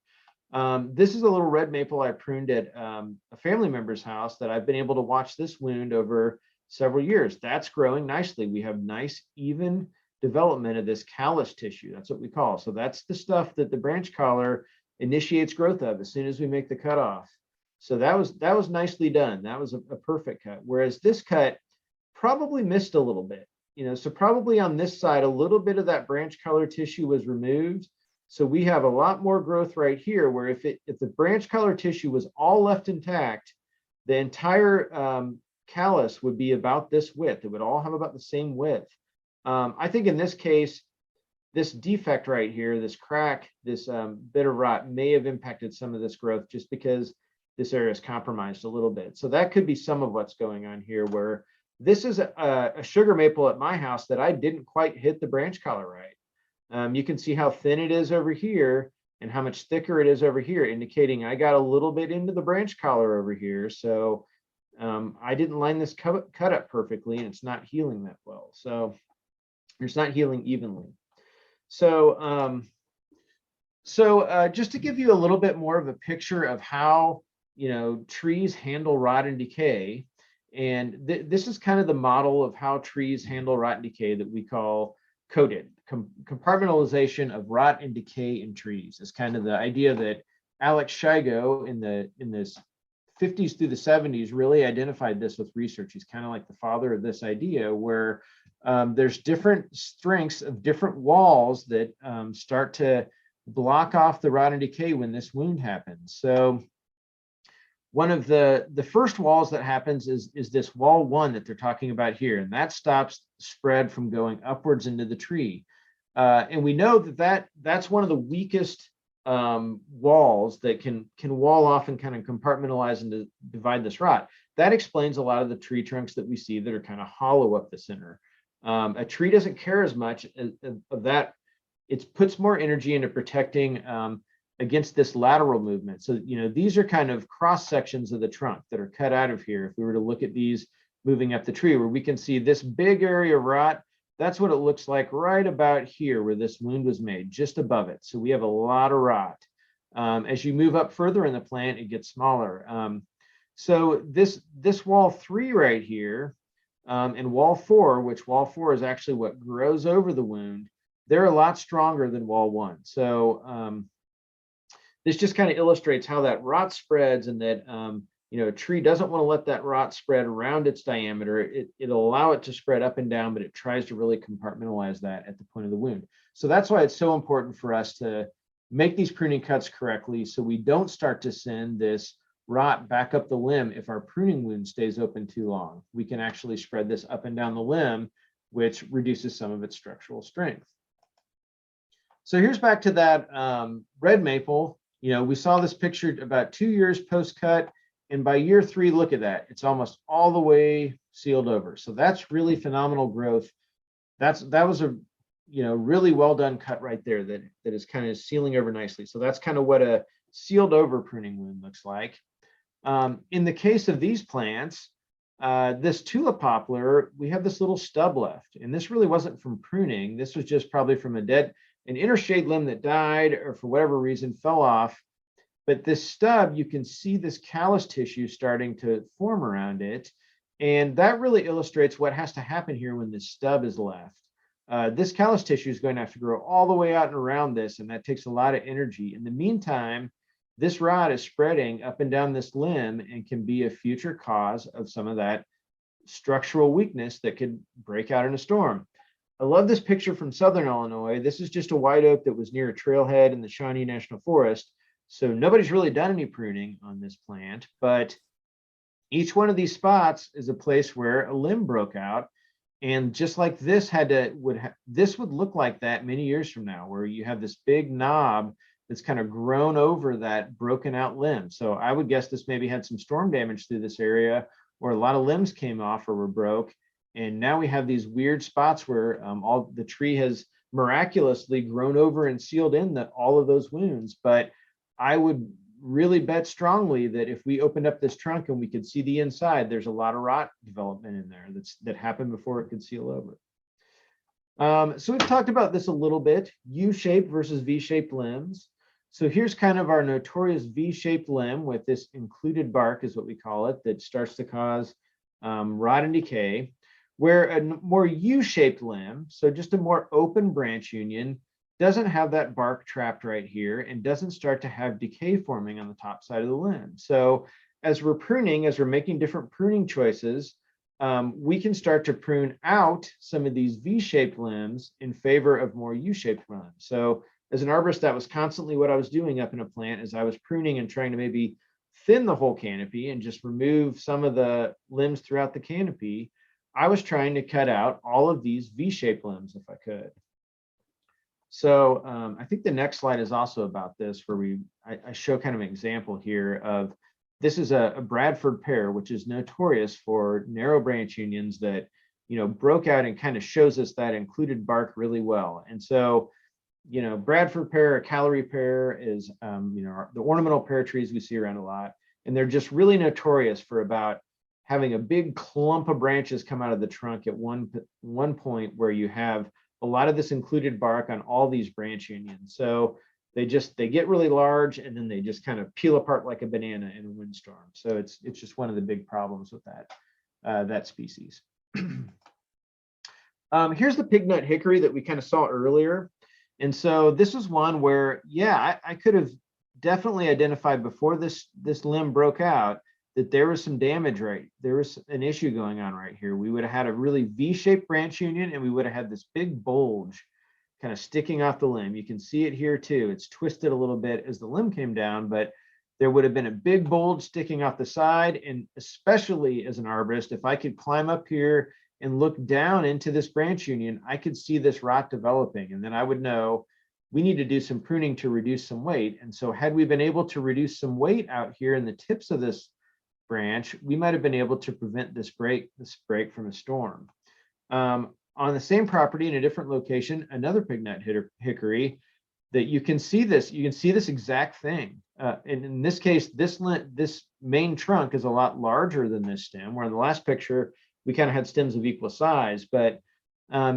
This is a little red maple I pruned at a family member's house that I've been able to watch this wound over several years. That's growing nicely. We have nice, even development of this callus tissue. That's what we call. So that's the stuff that the branch collar initiates growth of as soon as we make the cutoff. So that was nicely done. That was a perfect cut. Whereas this cut probably missed a little bit, so probably on this side, a little bit of that branch collar tissue was removed. So we have a lot more growth right here, where if the branch collar tissue was all left intact, the entire callus would be about this width. It would all have about the same width. I think in this case, this defect right here, this crack, this bit of rot may have impacted some of this growth, just because this area is compromised a little bit. So that could be some of what's going on here, where this is a sugar maple at my house that I didn't quite hit the branch collar right. You can see how thin it is over here and how much thicker it is over here, indicating I got a little bit into the branch collar over here. So I didn't line this cut up perfectly, and it's not healing that well. So it's not healing evenly. So just to give you a little bit more of a picture of how, trees handle rot and decay. And this is kind of the model of how trees handle rot and decay that we call CODID, compartmentalization of rot and decay in trees. Is kind of the idea that Alex Shigo in the 50s through the 70s really identified this with research. He's kind of like the father of this idea, where there's different strengths of different walls that start to block off the rot and decay when this wound happens. So one of the first walls that happens is this wall 1 that they're talking about here, and that stops spread from going upwards into the tree. And we know that's one of the weakest walls that can wall off and kind of compartmentalize and divide this rot. That explains a lot of the tree trunks that we see that are kind of hollow up the center. A tree doesn't care as much of that. It puts more energy into protecting against this lateral movement. So, these are kind of cross sections of the trunk that are cut out of here. If we were to look at these moving up the tree, where we can see this big area of rot, that's what it looks like right about here where this wound was made, just above it. So we have a lot of rot. As you move up further in the plant, it gets smaller. So this wall 3 right here, and wall 4, which wall 4 is actually what grows over the wound, they're a lot stronger than wall 1. So this just kind of illustrates how that rot spreads, and that a tree doesn't want to let that rot spread around its diameter. It'll allow it to spread up and down, but it tries to really compartmentalize that at the point of the wound. So that's why it's so important for us to make these pruning cuts correctly, so we don't start to send this rot back up the limb. If our pruning wound stays open too long, we can actually spread this up and down the limb, which reduces some of its structural strength. So here's back to that red maple. We saw this picture about 2 years post-cut, and by year 3, look at that. It's almost all the way sealed over. So that's really phenomenal growth. That was a really well done cut right there that is kind of sealing over nicely. So that's kind of what a sealed over pruning wound looks like. In the case of these plants, this tulip poplar, we have this little stub left, and this really wasn't from pruning. This was just probably from an intershade limb that died, or for whatever reason fell off. But this stub, you can see this callus tissue starting to form around it. And that really illustrates what has to happen here when this stub is left. This callus tissue is going to have to grow all the way out and around this, and that takes a lot of energy. In the meantime, this rot is spreading up and down this limb and can be a future cause of some of that structural weakness that could break out in a storm. I love this picture from Southern Illinois. This is just a white oak that was near a trailhead in the Shawnee National Forest. So nobody's really done any pruning on this plant, but each one of these spots is a place where a limb broke out. And just like this this would look like that many years from now, where you have this big knob that's kind of grown over that broken out limb. So I would guess this maybe had some storm damage through this area, or a lot of limbs came off or were broke. And now we have these weird spots where all the tree has miraculously grown over and sealed in all of those wounds. But I would really bet strongly that if we opened up this trunk and we could see the inside, there's a lot of rot development in there that happened before it could seal over. So we've talked about this a little bit, U-shaped versus V-shaped limbs. So here's kind of our notorious V-shaped limb with this included bark, is what we call it, that starts to cause rot and decay, where a more U-shaped limb, so just a more open branch union, doesn't have that bark trapped right here and doesn't start to have decay forming on the top side of the limb. So as we're pruning, as we're making different pruning choices, we can start to prune out some of these V-shaped limbs in favor of more U-shaped limbs. So as an arborist, that was constantly what I was doing up in a plant, as I was pruning and trying to maybe thin the whole canopy and just remove some of the limbs throughout the canopy. I was trying to cut out all of these V-shaped limbs if I could. So I think the next slide is also about this, where I show kind of an example here of, this is a Bradford pear, which is notorious for narrow branch unions that, broke out, and kind of shows us that included bark really well. And so, Bradford pear, a calorie pear, is, the ornamental pear trees we see around a lot. And they're just really notorious for about having a big clump of branches come out of the trunk at one point, where you have a lot of this included bark on all these branch unions. So they get really large, and then they just kind of peel apart like a banana in a windstorm. So it's just one of the big problems with that species. Here's the Pignut hickory that we kind of saw earlier. And so this is one where, yeah, I could have definitely identified before this limb broke out that there was some damage, right? There was an issue going on right here. We would have had a really V-shaped branch union, and we would have had this big bulge kind of sticking off the limb. You can see it here too. It's twisted a little bit as the limb came down, but there would have been a big bulge sticking off the side. And especially as an arborist, if I could climb up here and look down into this branch union, I could see this rot developing. And then I would know we need to do some pruning to reduce some weight. And so had we been able to reduce some weight out here in the tips of this branch, we might have been able to prevent this break from a storm. On the same property in a different location, another Pignut hickory, that you can see this exact thing. And in this case, this main trunk is a lot larger than this stem, where in the last picture, we kind of had stems of equal size, but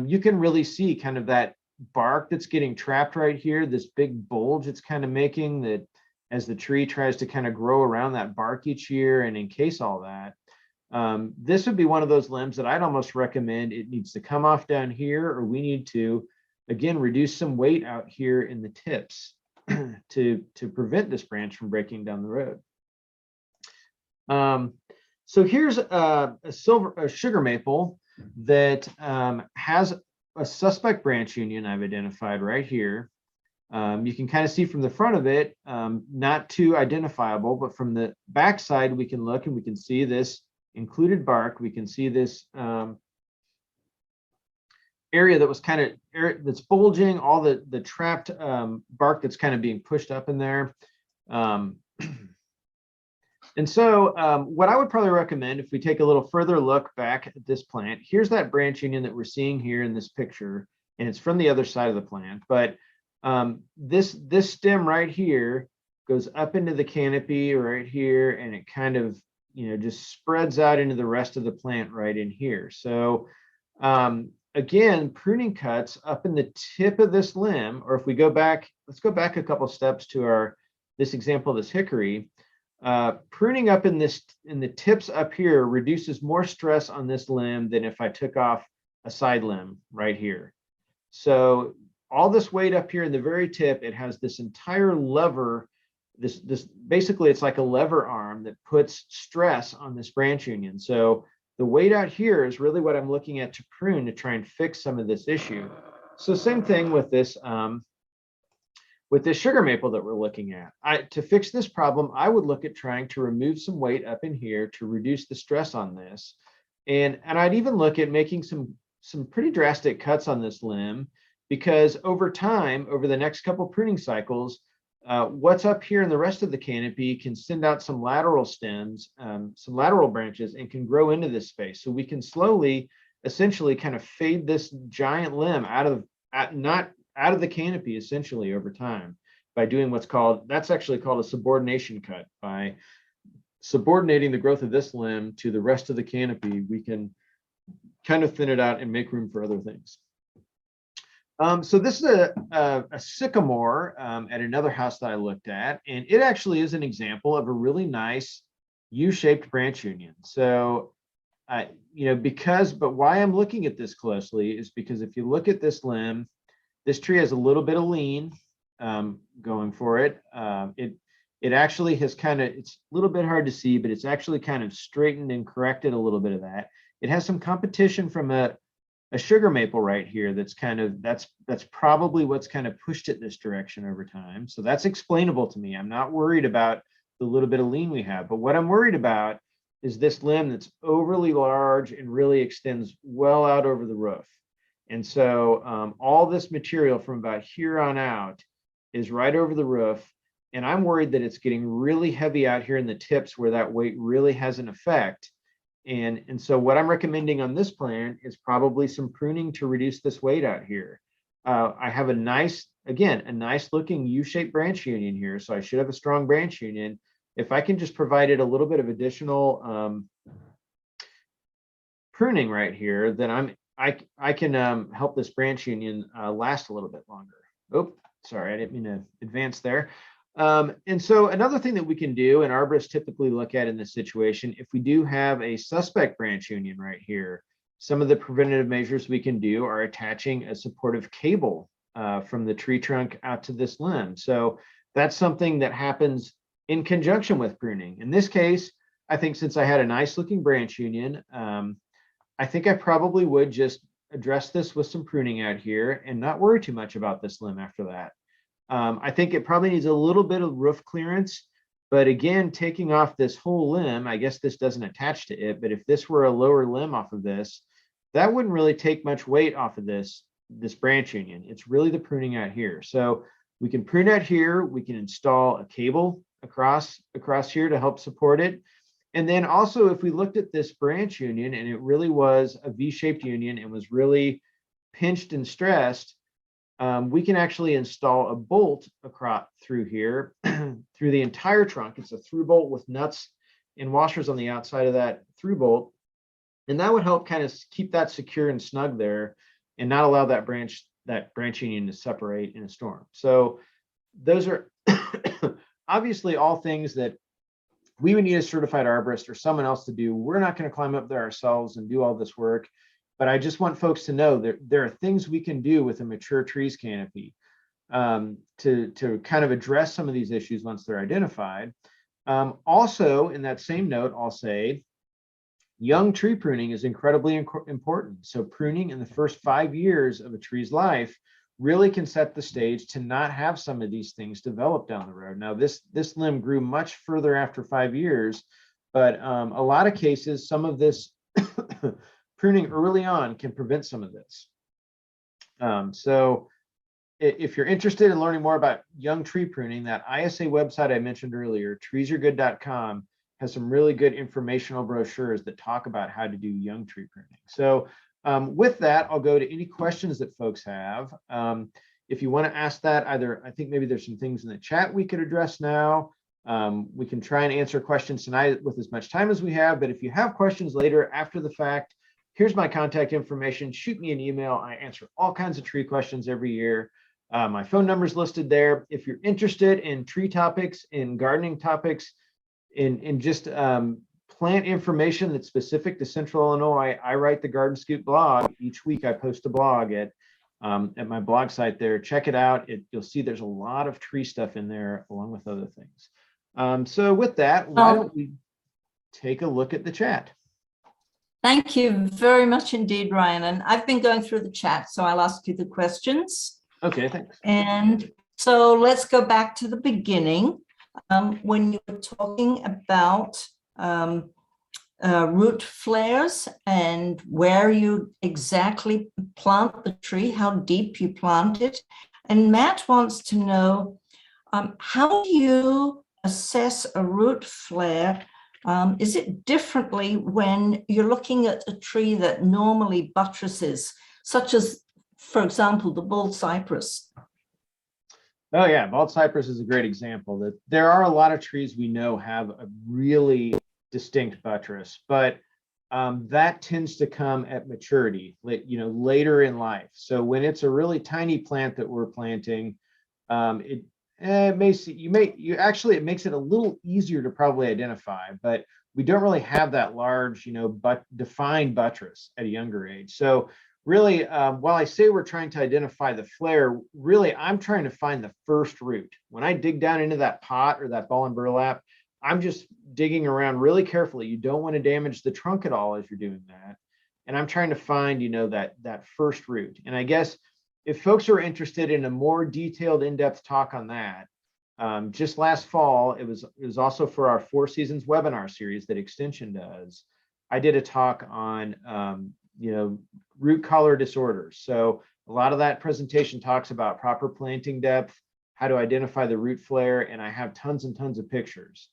you can really see kind of that bark that's getting trapped right here, this big bulge it's kind of making, that as the tree tries to kind of grow around that bark each year and encase all that. This would be one of those limbs that I'd almost recommend it needs to come off down here, or we need to, again, reduce some weight out here in the tips to prevent this branch from breaking down the road. So here's a sugar maple that has a suspect branch union I've identified right here. You can kind of see from the front of it, not too identifiable, but from the back side, we can look and we can see this included bark. We can see this area that was kind of that's bulging, all the trapped bark that's kind of being pushed up in there. And so what I would probably recommend, if we take a little further look back at this plant, here's that branch union that we're seeing here in this picture, and it's from the other side of the plant. But this stem right here goes up into the canopy right here, and it kind of, just spreads out into the rest of the plant right in here. So again, pruning cuts up in the tip of this limb, or if we go back, let's go back a couple steps to this example of this hickory. Pruning up in the tips up here reduces more stress on this limb than if I took off a side limb right here. So all this weight up here in the very tip, it has this entire lever. This basically, it's like a lever arm that puts stress on this branch union. So the weight out here is really what I'm looking at to prune to try and fix some of this issue. So same thing with this sugar maple that we're looking at. To fix this problem, I would look at trying to remove some weight up in here to reduce the stress on this. And I'd even look at making some pretty drastic cuts on this limb, because over time, over the next couple pruning cycles, what's up here in the rest of the canopy can send out some lateral stems, some lateral branches, and can grow into this space. So we can slowly, essentially kind of fade this giant limb out of the canopy essentially over time by doing that's actually called a subordination cut. By subordinating the growth of this limb to the rest of the canopy, we can kind of thin it out and make room for other things. So this is a sycamore at another house that I looked at, and it actually is an example of a really nice U-shaped branch union. So, but why I'm looking at this closely is because if you look at this limb, this tree has a little bit of lean going for it. It actually has it's a little bit hard to see, but it's actually kind of straightened and corrected a little bit of that. It has some competition from a sugar maple right here that's probably what's kind of pushed it this direction over time. So that's explainable to me. I'm not worried about the little bit of lean we have, but what I'm worried about is this limb that's overly large and really extends well out over the roof. And so all this material from about here on out is right over the roof. And I'm worried that it's getting really heavy out here in the tips where that weight really has an effect. And so what I'm recommending on this plant is probably some pruning to reduce this weight out here. I have a nice looking U-shaped branch union here. So I should have a strong branch union. If I can just provide it a little bit of additional pruning right here, then I can help this branch union last a little bit longer. Oh, sorry, I didn't mean to advance there. And so another thing that we can do, and arborists typically look at in this situation, if we do have a suspect branch union right here, some of the preventative measures we can do are attaching a supportive cable from the tree trunk out to this limb. So that's something that happens in conjunction with pruning. In this case, I think since I had a nice looking branch union, I think I probably would just address this with some pruning out here and not worry too much about this limb after that. I think it probably needs a little bit of roof clearance, But again, taking off this whole limb, I guess this doesn't attach to it, but if this were a lower limb off of this, that wouldn't really take much weight off of this branch union. It's really the pruning out here. So we can prune out here, we can install a cable across here to help support it. And then also, if we looked at this branch union and it really was a V-shaped union and was really pinched and stressed, we can actually install a bolt across through here through the entire trunk. It's a through bolt with nuts and washers on the outside of that through bolt. And that would help kind of keep that secure and snug there and not allow that branch union to separate in a storm. So those are obviously all things that we would need a certified arborist or someone else to do. We're not going to climb up there ourselves and do all this work. But I just want folks to know that there are things we can do with a mature trees canopy to kind of address some of these issues once they're identified. Also, in that same note, I'll say young tree pruning is incredibly important. So pruning in the first 5 years of a tree's life really can set the stage to not have some of these things develop down the road. Now, this limb grew much further after 5 years, but a lot of cases, some of this pruning early on can prevent some of this. So if you're interested in learning more about young tree pruning, that ISA website I mentioned earlier, treesaregood.com, has some really good informational brochures that talk about how to do young tree pruning. So with that, I'll go to any questions that folks have. If you want to ask that, either I think maybe there's some things in the chat we could address now. We can try and answer questions tonight with as much time as we have, but if you have questions later after the fact, here's my contact information. Shoot me an email. I answer all kinds of tree questions every year. My phone number is listed there. If you're interested in tree topics, in gardening topics, in just plant information that's specific to Central Illinois, I write the Garden Scoop blog. Each week I post a blog at my blog site there. Check it out. You'll see there's a lot of tree stuff in there along with other things. So with that, why don't we take a look at the chat? Thank you very much indeed, Ryan. And I've been going through the chat, so I'll ask you the questions. Okay, thanks. And so let's go back to the beginning. When you were talking about root flares and where you exactly plant the tree, how deep you plant it. And Matt wants to know, how do you assess a root flare? Is it differently when you're looking at a tree that normally buttresses, such as, for example, the bald cypress? Oh yeah, bald cypress is a great example. That there are a lot of trees we know have a really distinct buttress, but that tends to come at maturity, later in life. So when it's a really tiny plant that we're planting, it makes it a little easier to probably identify, but we don't really have that large, defined buttress at a younger age. So really, while I say we're trying to identify the flare, really I'm trying to find the first root. When I dig down into that pot or that ball and burlap, I'm just digging around really carefully. You don't want to damage the trunk at all as you're doing that. And I'm trying to find, that first root. And I guess if folks are interested in a more detailed, in-depth talk on that, just last fall, it was also for our 4 Seasons webinar series that Extension does. I did a talk on, root collar disorders. So a lot of that presentation talks about proper planting depth, how to identify the root flare, and I have tons and tons of pictures.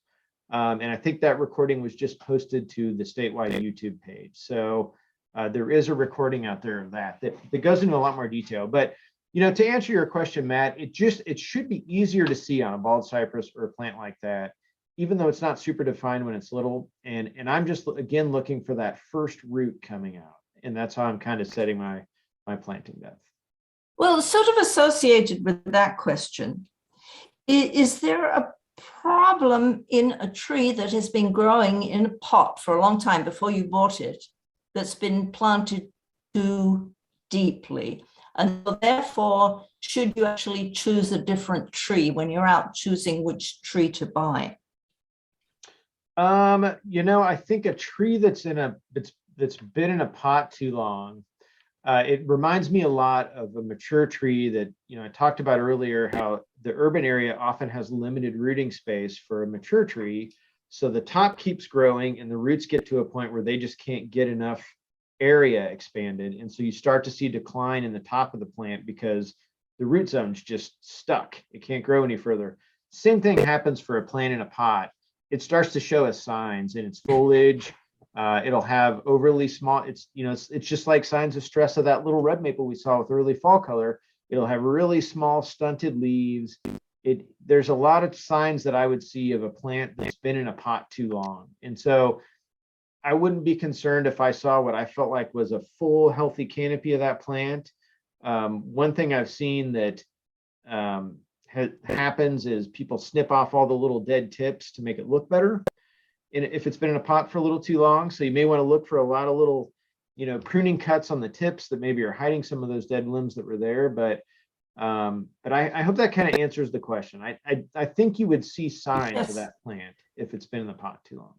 And I think that recording was just posted to the statewide YouTube page. So there is a recording out there of that goes into a lot more detail. But to answer your question, Matt, it should be easier to see on a bald cypress or a plant like that, even though it's not super defined when it's little. And I'm just again looking for that first root coming out, and that's how I'm kind of setting my planting depth. Well, sort of associated with that question, is there a problem in a tree that has been growing in a pot for a long time before you bought it, that's been planted too deeply? And therefore, should you actually choose a different tree when you're out choosing which tree to buy? I think a tree that's been in a pot too long, It reminds me a lot of a mature tree that, I talked about earlier, how the urban area often has limited rooting space for a mature tree. So the top keeps growing and the roots get to a point where they just can't get enough area expanded. And so you start to see decline in the top of the plant because the root zone's just stuck. It can't grow any further. Same thing happens for a plant in a pot. It starts to show us signs in its foliage. It'll have overly small, it's just like signs of stress of that little red maple we saw with early fall color. It'll have really small stunted leaves. There's a lot of signs that I would see of a plant that's been in a pot too long. And so I wouldn't be concerned if I saw what I felt like was a full healthy canopy of that plant. One thing I've seen that happens is people snip off all the little dead tips to make it look better. And if it's been in a pot for a little too long, so you may want to look for a lot of little, pruning cuts on the tips that maybe are hiding some of those dead limbs that were there. But I hope that kind of answers the question. I think you would see signs of that plant if it's been in the pot too long.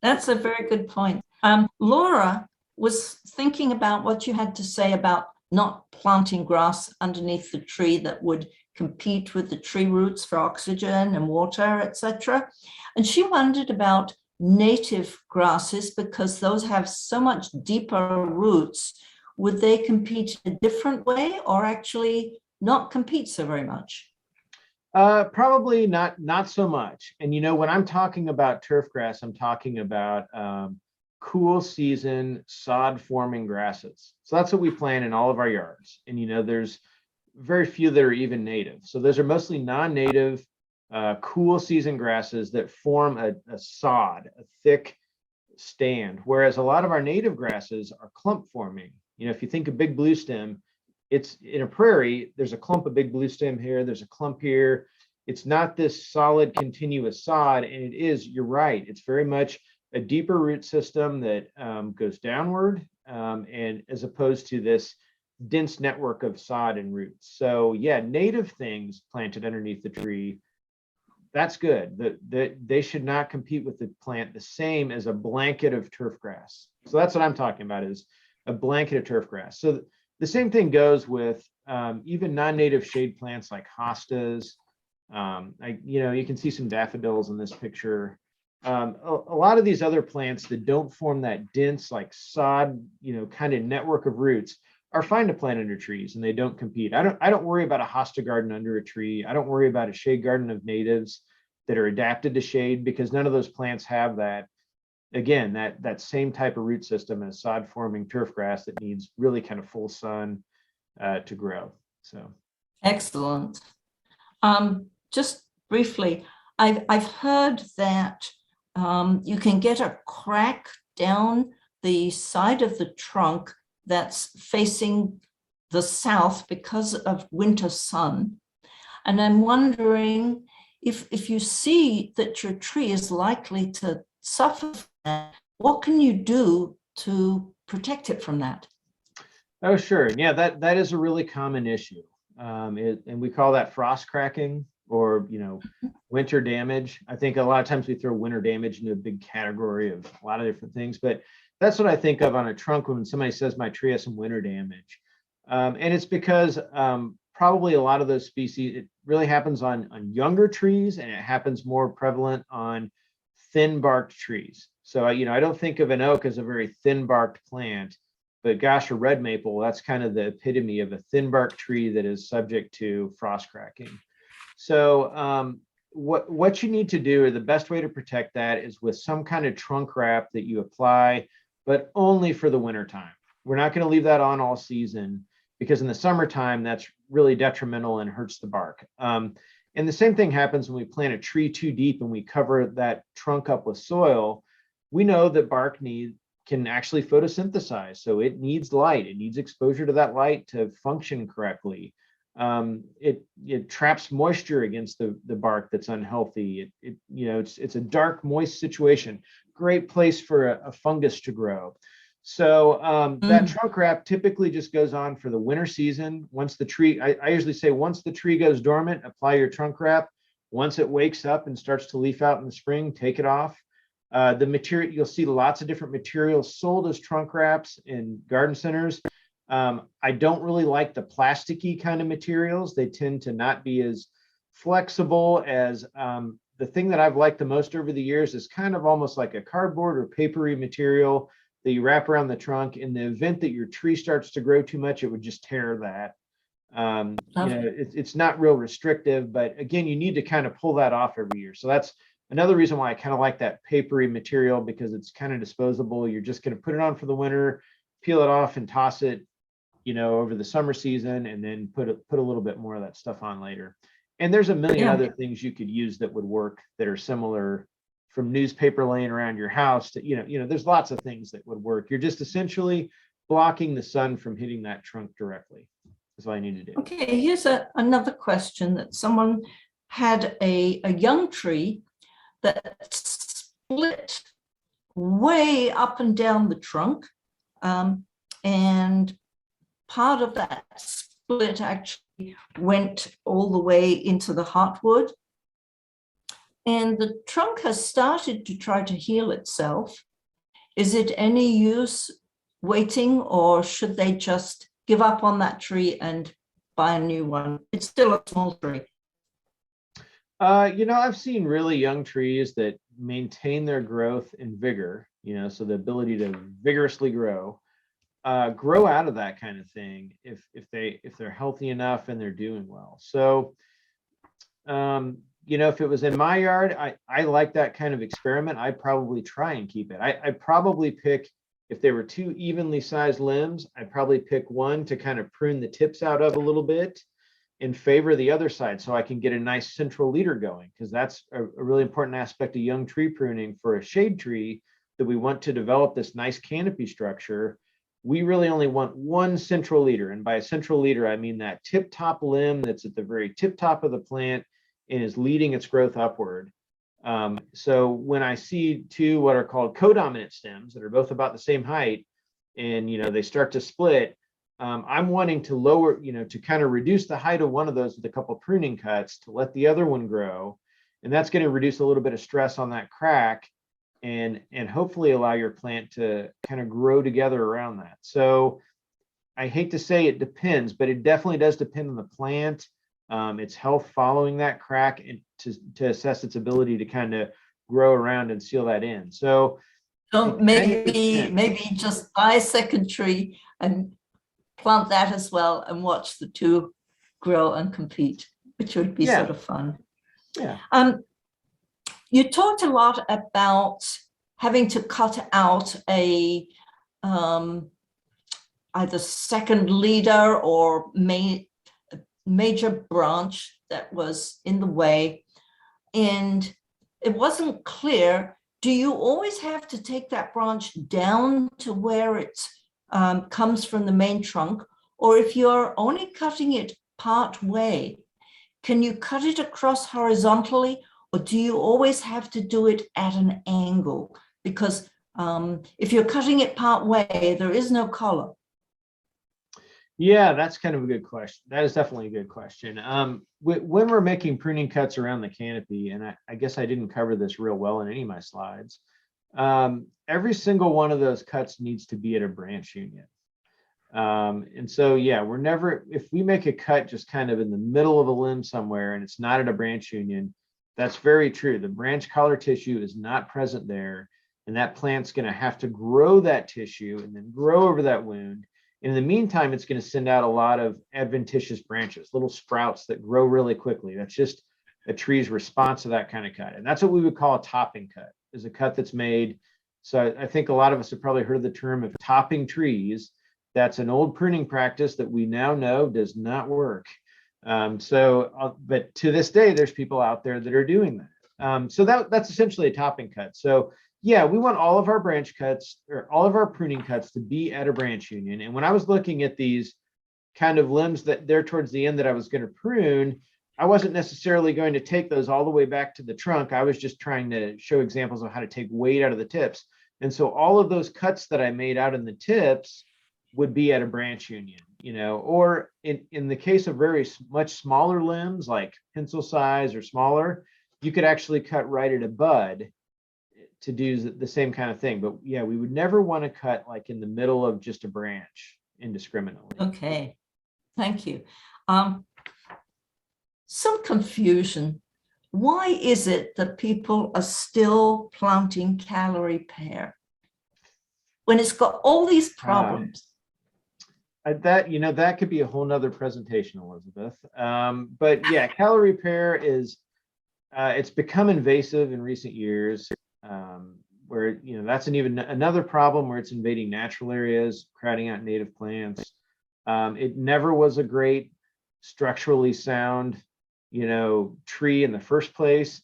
That's a very good point. Laura was thinking about what you had to say about not planting grass underneath the tree that would compete with the tree roots for oxygen and water, etc. And she wondered about native grasses because those have so much deeper roots. Would they compete in a different way or actually not compete so very much? Probably not so much. And when I'm talking about turf grass, I'm talking about cool season sod forming grasses. So that's what we plant in all of our yards. And there's very few that are even native. So those are mostly non-native cool season grasses that form a sod, a thick stand. Whereas a lot of our native grasses are clump forming. If you think of big blue stem, it's in a prairie, there's a clump of big blue stem here, there's a clump here. It's not this solid continuous sod. And you're right, it's very much a deeper root system that goes downward, and as opposed to this dense network of sod and roots. So yeah, native things planted underneath the tree, that's good. They should not compete with the plant the same as a blanket of turf grass. So that's what I'm talking about, is a blanket of turf grass. So the same thing goes with even non-native shade plants like hostas. You can see some daffodils in this picture. A lot of these other plants that don't form that dense, like sod, kind of network of roots are fine to plant under trees, and they don't compete. I don't worry about a hosta garden under a tree. I don't worry about a shade garden of natives that are adapted to shade, because none of those plants have that. Again, that same type of root system as sod forming turf grass that needs really kind of full sun to grow. So excellent. Just briefly, I've heard that you can get a crack down the side of the trunk that's facing the south because of winter sun. And I'm wondering if you see that your tree is likely to suffer from that, what can you do to protect it from that? Oh, sure. Yeah, that is a really common issue. And we call that frost cracking, or winter damage. I think a lot of times we throw winter damage into a big category of a lot of different things, but that's what I think of on a trunk when somebody says my tree has some winter damage. And it's because probably a lot of those species, it really happens on younger trees, and it happens more prevalent on thin barked trees. So I don't think of an oak as a very thin barked plant, but gosh, a red maple, that's kind of the epitome of a thin bark tree that is subject to frost cracking. So what you need to do, or the best way to protect that, is with some kind of trunk wrap that you apply, but only for the winter time. We're not going to leave that on all season, because in the summertime, that's really detrimental and hurts the bark. And the same thing happens when we plant a tree too deep and we cover that trunk up with soil. We know that bark can actually photosynthesize. So it needs light. It needs exposure to that light to function correctly. It traps moisture against the bark that's unhealthy. It's a dark, moist situation. Great place for a fungus to grow. So that trunk wrap typically just goes on for the winter season. Once the tree, I usually say, once the tree goes dormant, apply your trunk wrap. Once it wakes up and starts to leaf out in the spring, take it off. The material, you'll see lots of different materials sold as trunk wraps in garden centers. I don't really like the plasticky kind of materials. They tend to not be as flexible as the thing that I've liked the most over the years is kind of almost like a cardboard or papery material that you wrap around the trunk. In the event that your tree starts to grow too much, it would just tear that. It's not real restrictive, but again, you need to kind of pull that off every year. So that's another reason why I kind of like that papery material, because it's kind of disposable. You're just going to put it on for the winter, peel it off and toss it, over the summer season, and then put a little bit more of that stuff on later. And there's a million other things you could use that would work that are similar, from newspaper laying around your house to, there's lots of things that would work. You're just essentially blocking the sun from hitting that trunk directly. That's all I need to do. Okay, here's another question that someone had a young tree that split way up and down the trunk. And part of that split actually went all the way into the heartwood. And the trunk has started to try to heal itself. Is it any use waiting, or should they just give up on that tree and buy a new one? It's still a small tree. I've seen really young trees that maintain their growth and vigor, so the ability to vigorously grow out of that kind of thing if they're healthy enough and they're doing well. So, if it was in my yard, I like that kind of experiment. I'd probably try and keep it. I'd probably pick, if they were two evenly sized limbs, I'd probably pick one to kind of prune the tips out of a little bit in favor of the other side, so I can get a nice central leader going, because that's a really important aspect of young tree pruning for a shade tree that we want to develop this nice canopy structure. We really only want one central leader. And by a central leader, I mean that tip top limb that's at the very tip top of the plant and is leading its growth upward. So when I see two what are called codominant stems that are both about the same height, and they start to split, I'm wanting to lower, to kind of reduce the height of one of those with a couple of pruning cuts to let the other one grow. And that's going to reduce a little bit of stress on that crack and hopefully allow your plant to kind of grow together around that. So I hate to say it depends, but it definitely does depend on the plant, its health following that crack, and to assess its ability to kind of grow around and seal that in. So maybe just buy a second tree and plant that as well and watch the two grow and compete, which would be sort of fun. Yeah. You talked a lot about having to cut out a either second leader or major branch that was in the way, and it wasn't clear. Do you always have to take that branch down to where it comes from the main trunk, or if you're only cutting it part way, can you cut it across horizontally, or do you always have to do it at an angle? Because if you're cutting it part way, there is no collar. Yeah, that's kind of a good question. That is definitely a good question. When we're making pruning cuts around the canopy, and I guess I didn't cover this real well in any of my slides, every single one of those cuts needs to be at a branch union. And so, yeah, if we make a cut just kind of in the middle of a limb somewhere and it's not at a branch union, that's very true. The branch collar tissue is not present there, and that plant's going to have to grow that tissue and then grow over that wound. In the meantime, it's going to send out a lot of adventitious branches, little sprouts that grow really quickly. That's just a tree's response to that kind of cut. And that's what we would call a topping cut, is a cut that's made. So I think a lot of us have probably heard of the term of topping trees. That's an old pruning practice that we now know does not work. But to this day, there's people out there that are doing that. So that's essentially a topping cut. So yeah, we want all of our branch cuts, or all of our pruning cuts, to be at a branch union. And when I was looking at these kind of limbs that they're towards the end that I was going to prune, I wasn't necessarily going to take those all the way back to the trunk. I was just trying to show examples of how to take weight out of the tips. And so all of those cuts that I made out in the tips would be at a branch union, or in the case of very much smaller limbs, like pencil size or smaller, you could actually cut right at a bud do the same kind of thing. But yeah, we would never want to cut like in the middle of just a branch indiscriminately. Okay, thank you. Some confusion. Why is it that people are still planting Callery pear when it's got all these problems? That could be a whole nother presentation, Elizabeth. But yeah, Callery pear is it's become invasive in recent years, where that's another problem where it's invading natural areas, crowding out native plants. It never was a great structurally sound tree in the first place,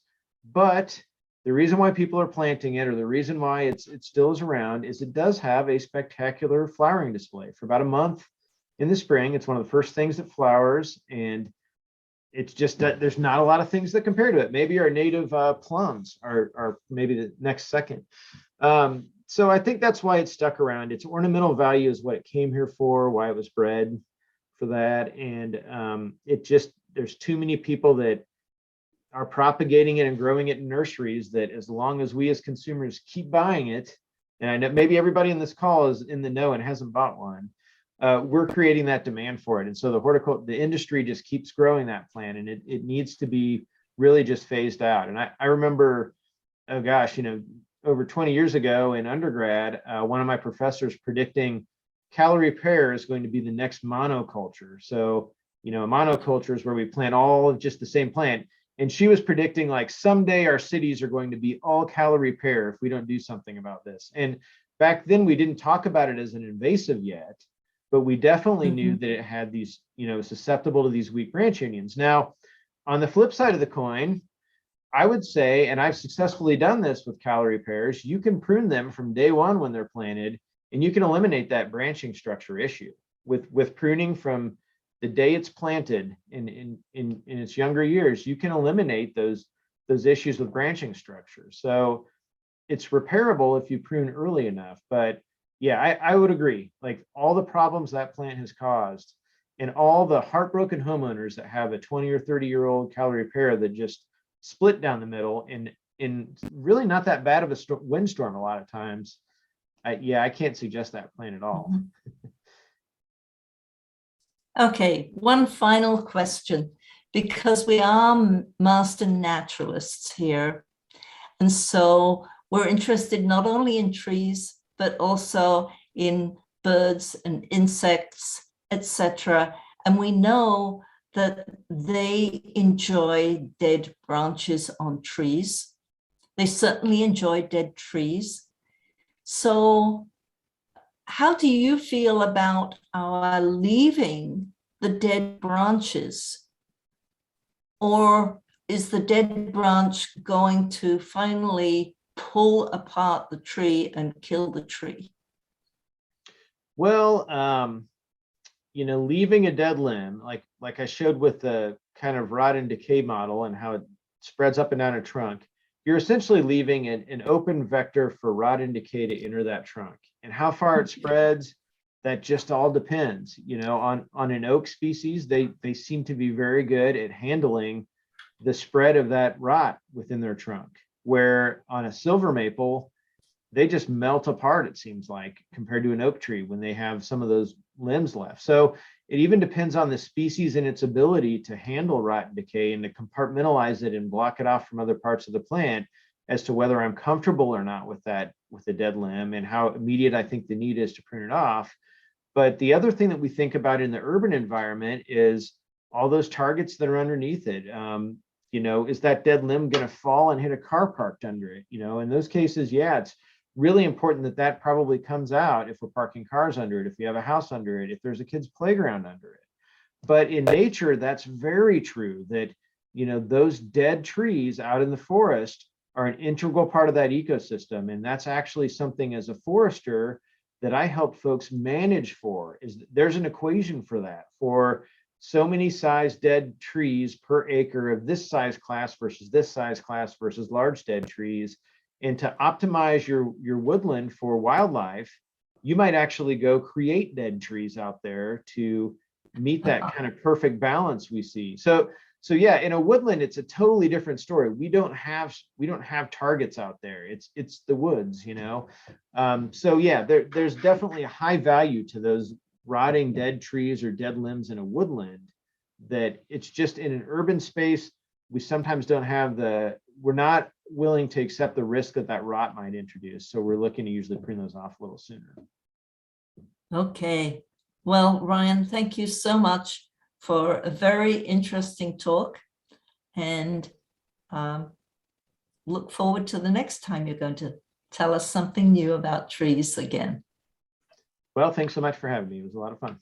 but the reason why people are planting it, or the reason why it still is around, is it does have a spectacular flowering display for about a month in the spring. It's one of the first things that flowers, and it's just that there's not a lot of things that compare to it. Maybe our native plums are maybe the next second. So I think that's why it's stuck around. Its ornamental value is what it came here for, why it was bred for that, and there's too many people that are propagating it and growing it in nurseries that as long as we as consumers keep buying it, and I know maybe everybody in this call is in the know and hasn't bought one, we're creating that demand for it. And so the industry just keeps growing that plant, and it needs to be really just phased out. And I remember, oh gosh, over 20 years ago in undergrad, one of my professors predicting Callery pear is going to be the next monoculture. So a monoculture is where we plant all of just the same plant. And she was predicting like someday our cities are going to be all Callery pear if we don't do something about this. And back then we didn't talk about it as an invasive yet, but we definitely knew that it had these, susceptible to these weak branch unions. Now, on the flip side of the coin, I would say, and I've successfully done this with Callery pears, you can prune them from day one when they're planted, and you can eliminate that branching structure issue with pruning from the day it's planted in its younger years. You can eliminate those issues with branching structure. So it's repairable if you prune early enough. But yeah, I would agree. Like all the problems that plant has caused, and all the heartbroken homeowners that have a 20 or 30-year-old Callery pear that just split down the middle, and in really not that bad of a windstorm a lot of times. I can't suggest that plant at all. Okay, one final question, because we are master naturalists here. And so we're interested not only in trees, but also in birds and insects, etc. And we know that they enjoy dead branches on trees. They certainly enjoy dead trees. So how do you feel about our leaving the dead branches? Or is the dead branch going to finally pull apart the tree and kill the tree? Well, leaving a dead limb, like I showed with the kind of rot and decay model and how it spreads up and down a trunk, you're essentially leaving an open vector for rot and decay to enter that trunk. And how far it spreads, that just all depends. On an oak species, they seem to be very good at handling the spread of that rot within their trunk, where on a silver maple, they just melt apart, it seems like, compared to an oak tree when they have some of those limbs left. So it even depends on the species and its ability to handle rot and decay and to compartmentalize it and block it off from other parts of the plant as to whether I'm comfortable or not with the dead limb, and how immediate I think the need is to prune it off. But the other thing that we think about in the urban environment is all those targets that are underneath it. Is that dead limb going to fall and hit a car parked under it? In those cases, yeah, it's really important that probably comes out if we're parking cars under it, if we have a house under it, if there's a kid's playground under it. But in nature, that's very true that, those dead trees out in the forest are an integral part of that ecosystem. And that's actually something as a forester that I help folks manage for. Is there's an equation for that, for so many size dead trees per acre of this size class versus this size class versus large dead trees. And to optimize your woodland for wildlife, you might actually go create dead trees out there to meet that kind of perfect balance we see. So So yeah, in a woodland, it's a totally different story. We don't have targets out there. It's the woods, you know. So yeah, there's definitely a high value to those rotting dead trees or dead limbs in a woodland, that it's just in an urban space, we sometimes don't have we're not willing to accept the risk that rot might introduce. So we're looking to usually prune those off a little sooner. Okay. Well, Ryan, thank you so much for a very interesting talk, and look forward to the next time you're going to tell us something new about trees again. Well, thanks so much for having me. It was a lot of fun.